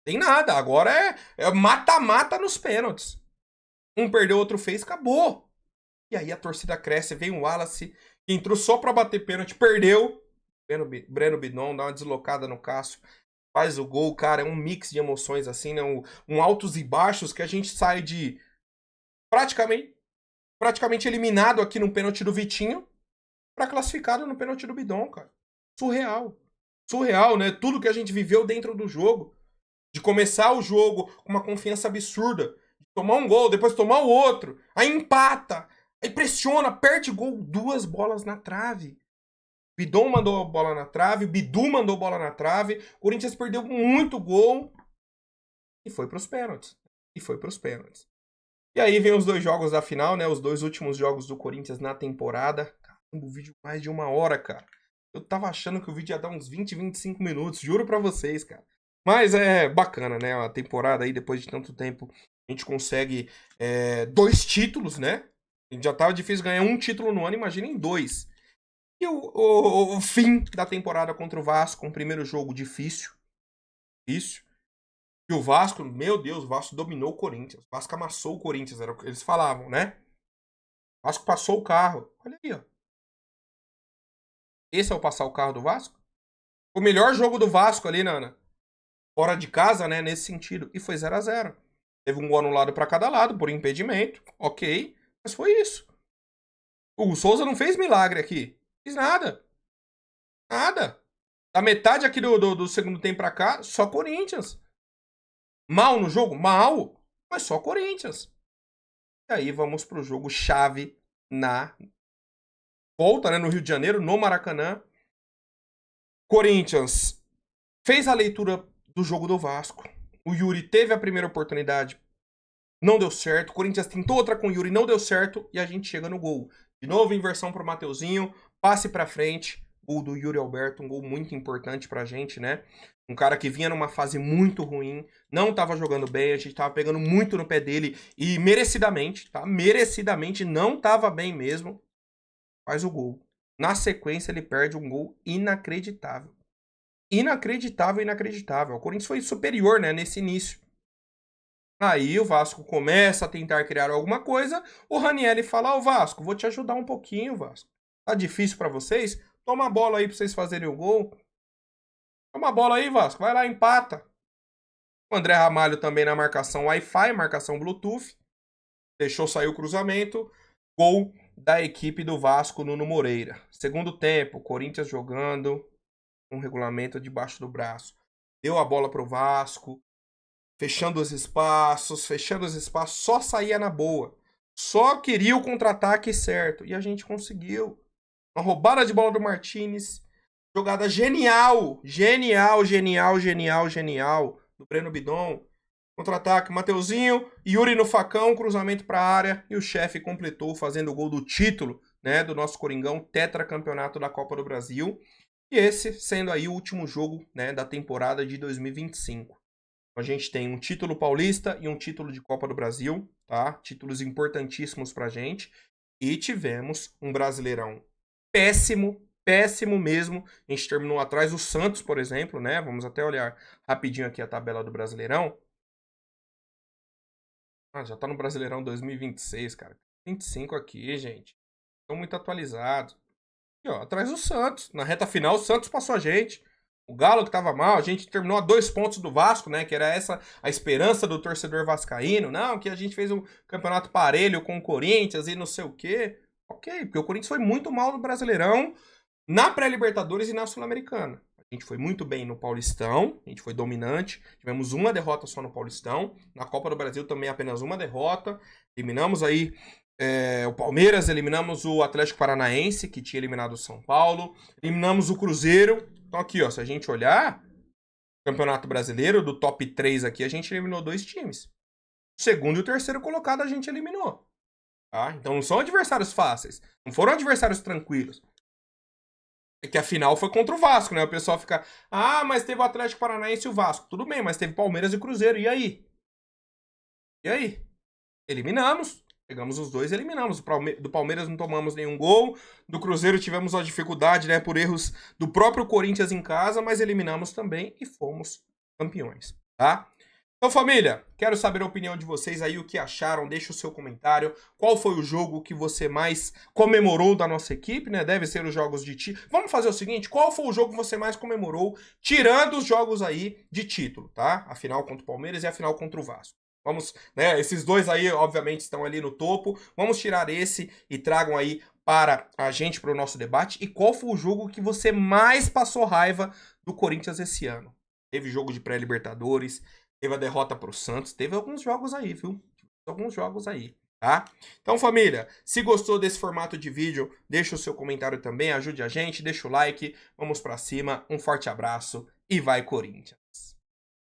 Tem nada, agora é mata-mata nos pênaltis. Um perdeu, outro fez, acabou. E aí a torcida cresce, vem o Wallace, que entrou só pra bater pênalti, perdeu. Breno Bidon dá uma deslocada no Cássio, faz o gol, cara, é um mix de emoções assim, né? Um altos e baixos que a gente sai de praticamente eliminado aqui no pênalti do Vitinho pra classificado no pênalti do Bidon, cara. Surreal. Surreal, né? Tudo que a gente viveu dentro do jogo. De começar o jogo com uma confiança absurda. De tomar um gol, depois tomar o outro. Aí empata. Aí pressiona, perde gol. 2 bolas na trave. Bidon mandou a bola na trave. Bidu mandou bola na trave. O Corinthians perdeu muito gol. E foi pros pênaltis. E aí vem os 2 jogos da final, né? Os 2 últimos jogos do Corinthians na temporada. Caramba, o vídeo mais de 1 hora, cara. Eu tava achando que o vídeo ia dar uns 20, 25 minutos. Juro pra vocês, cara. Mas é bacana, né? A temporada aí, depois de tanto tempo, a gente consegue 2 títulos, né? A gente já tava difícil ganhar 1 título no ano, imaginem 2. E o fim da temporada contra o Vasco, um primeiro jogo difícil. Difícil. E o Vasco, meu Deus, o Vasco dominou o Corinthians. O Vasco amassou o Corinthians, era o que eles falavam, né? O Vasco passou o carro. Olha aí, ó. Esse é o passar o carro do Vasco? O melhor jogo do Vasco ali, Nana. Fora de casa, né? Nesse sentido. E foi 0-0. Teve um gol anulado pra cada lado, por impedimento. Ok. Mas foi isso. O Souza não fez milagre aqui. Não fez nada. Nada. Da metade aqui do segundo tempo pra cá, só Corinthians. Mal no jogo? Mal. Mas só Corinthians. E aí vamos pro jogo chave na volta, né? No Rio de Janeiro, no Maracanã. Corinthians fez a leitura do jogo do Vasco. O Yuri teve a primeira oportunidade. Não deu certo. O Corinthians tentou outra com o Yuri, não deu certo. E a gente chega no gol. De novo, inversão pro Mateuzinho. Passe pra frente. Gol do Yuri Alberto. Um gol muito importante pra gente, né? Um cara que vinha numa fase muito ruim. Não tava jogando bem. A gente tava pegando muito no pé dele. E merecidamente, tá? Merecidamente não tava bem mesmo. Faz o gol. Na sequência, ele perde um gol inacreditável. Inacreditável. O Corinthians foi superior, né? Nesse início. Aí o Vasco começa a tentar criar alguma coisa. O Ranieri fala: Ô Vasco, vou te ajudar um pouquinho, Vasco. Tá difícil pra vocês? Toma a bola aí pra vocês fazerem o gol. Toma a bola aí, Vasco. Vai lá, empata. O André Ramalho também na marcação Wi-Fi, marcação Bluetooth. deixou sair o cruzamento, gol da equipe do Vasco, Nuno Moreira. Segundo tempo, Corinthians jogando um regulamento debaixo do braço. Deu a bola pro Vasco, fechando os espaços, só saía na boa. Só queria o contra-ataque certo. E a gente conseguiu. Uma roubada de bola do Martinez. Jogada genial. Genial do Breno Bidon. Contra-ataque, Mateuzinho, Yuri no facão, cruzamento para a área. E o chefe completou fazendo o gol do título, né, do nosso Coringão, tetracampeonato da Copa do Brasil. E esse sendo aí o último jogo, né, da temporada de 2025. A gente tem um título paulista e um título de Copa do Brasil, tá? Títulos importantíssimos pra gente. E tivemos um Brasileirão péssimo mesmo. A gente terminou atrás do Santos, por exemplo, né? Vamos até olhar rapidinho aqui a tabela do Brasileirão. Ah, já tá no Brasileirão 2026, cara. 25 aqui, gente. Estão muito atualizados. E, ó, atrás do Santos. Na reta final, o Santos passou a gente. O Galo que tava mal, a gente terminou a 2 pontos do Vasco, né? Que era essa a esperança do torcedor vascaíno. Não, que a gente fez um campeonato parelho com o Corinthians e não sei o quê. Ok, porque o Corinthians foi muito mal no Brasileirão, na pré-Libertadores e na Sul-Americana. A gente foi muito bem no Paulistão, a gente foi dominante. Tivemos uma derrota só no Paulistão. Na Copa do Brasil também apenas uma derrota. Eliminamos aí o Palmeiras, eliminamos o Atlético Paranaense, que tinha eliminado o São Paulo. Eliminamos o Cruzeiro. Então aqui, ó, se a gente olhar, Campeonato Brasileiro, do top 3 aqui, a gente eliminou 2 times. O segundo e o terceiro colocado a gente eliminou. Tá? Então não são adversários fáceis. Não foram adversários tranquilos. É que a final foi contra o Vasco, né? O pessoal fica, ah, mas teve o Atlético Paranaense e o Vasco. Tudo bem, mas teve Palmeiras e Cruzeiro. E aí? E aí? Eliminamos. Pegamos os dois e eliminamos. Do Palmeiras não tomamos nenhum gol. Do Cruzeiro tivemos uma dificuldade, né? Por erros do próprio Corinthians em casa, mas eliminamos também e fomos campeões, tá? Então, família, quero saber a opinião de vocês aí, o que acharam, deixa o seu comentário. Qual foi o jogo que você mais comemorou da nossa equipe, né? Deve ser os jogos de título. Vamos fazer o seguinte, qual foi o jogo que você mais comemorou, tirando os jogos aí de título, tá? A final contra o Palmeiras e a final contra o Vasco. Vamos, né? Esses dois aí, obviamente, estão ali no topo. Vamos tirar esse e tragam aí para a gente, para o nosso debate. E qual foi o jogo que você mais passou raiva do Corinthians esse ano? Teve jogo de pré-Libertadores, teve a derrota para o Santos, teve alguns jogos aí, viu? Alguns jogos aí, tá? Então, família, se gostou desse formato de vídeo, deixa o seu comentário também, ajude a gente, deixa o like, vamos para cima, um forte abraço e vai Corinthians!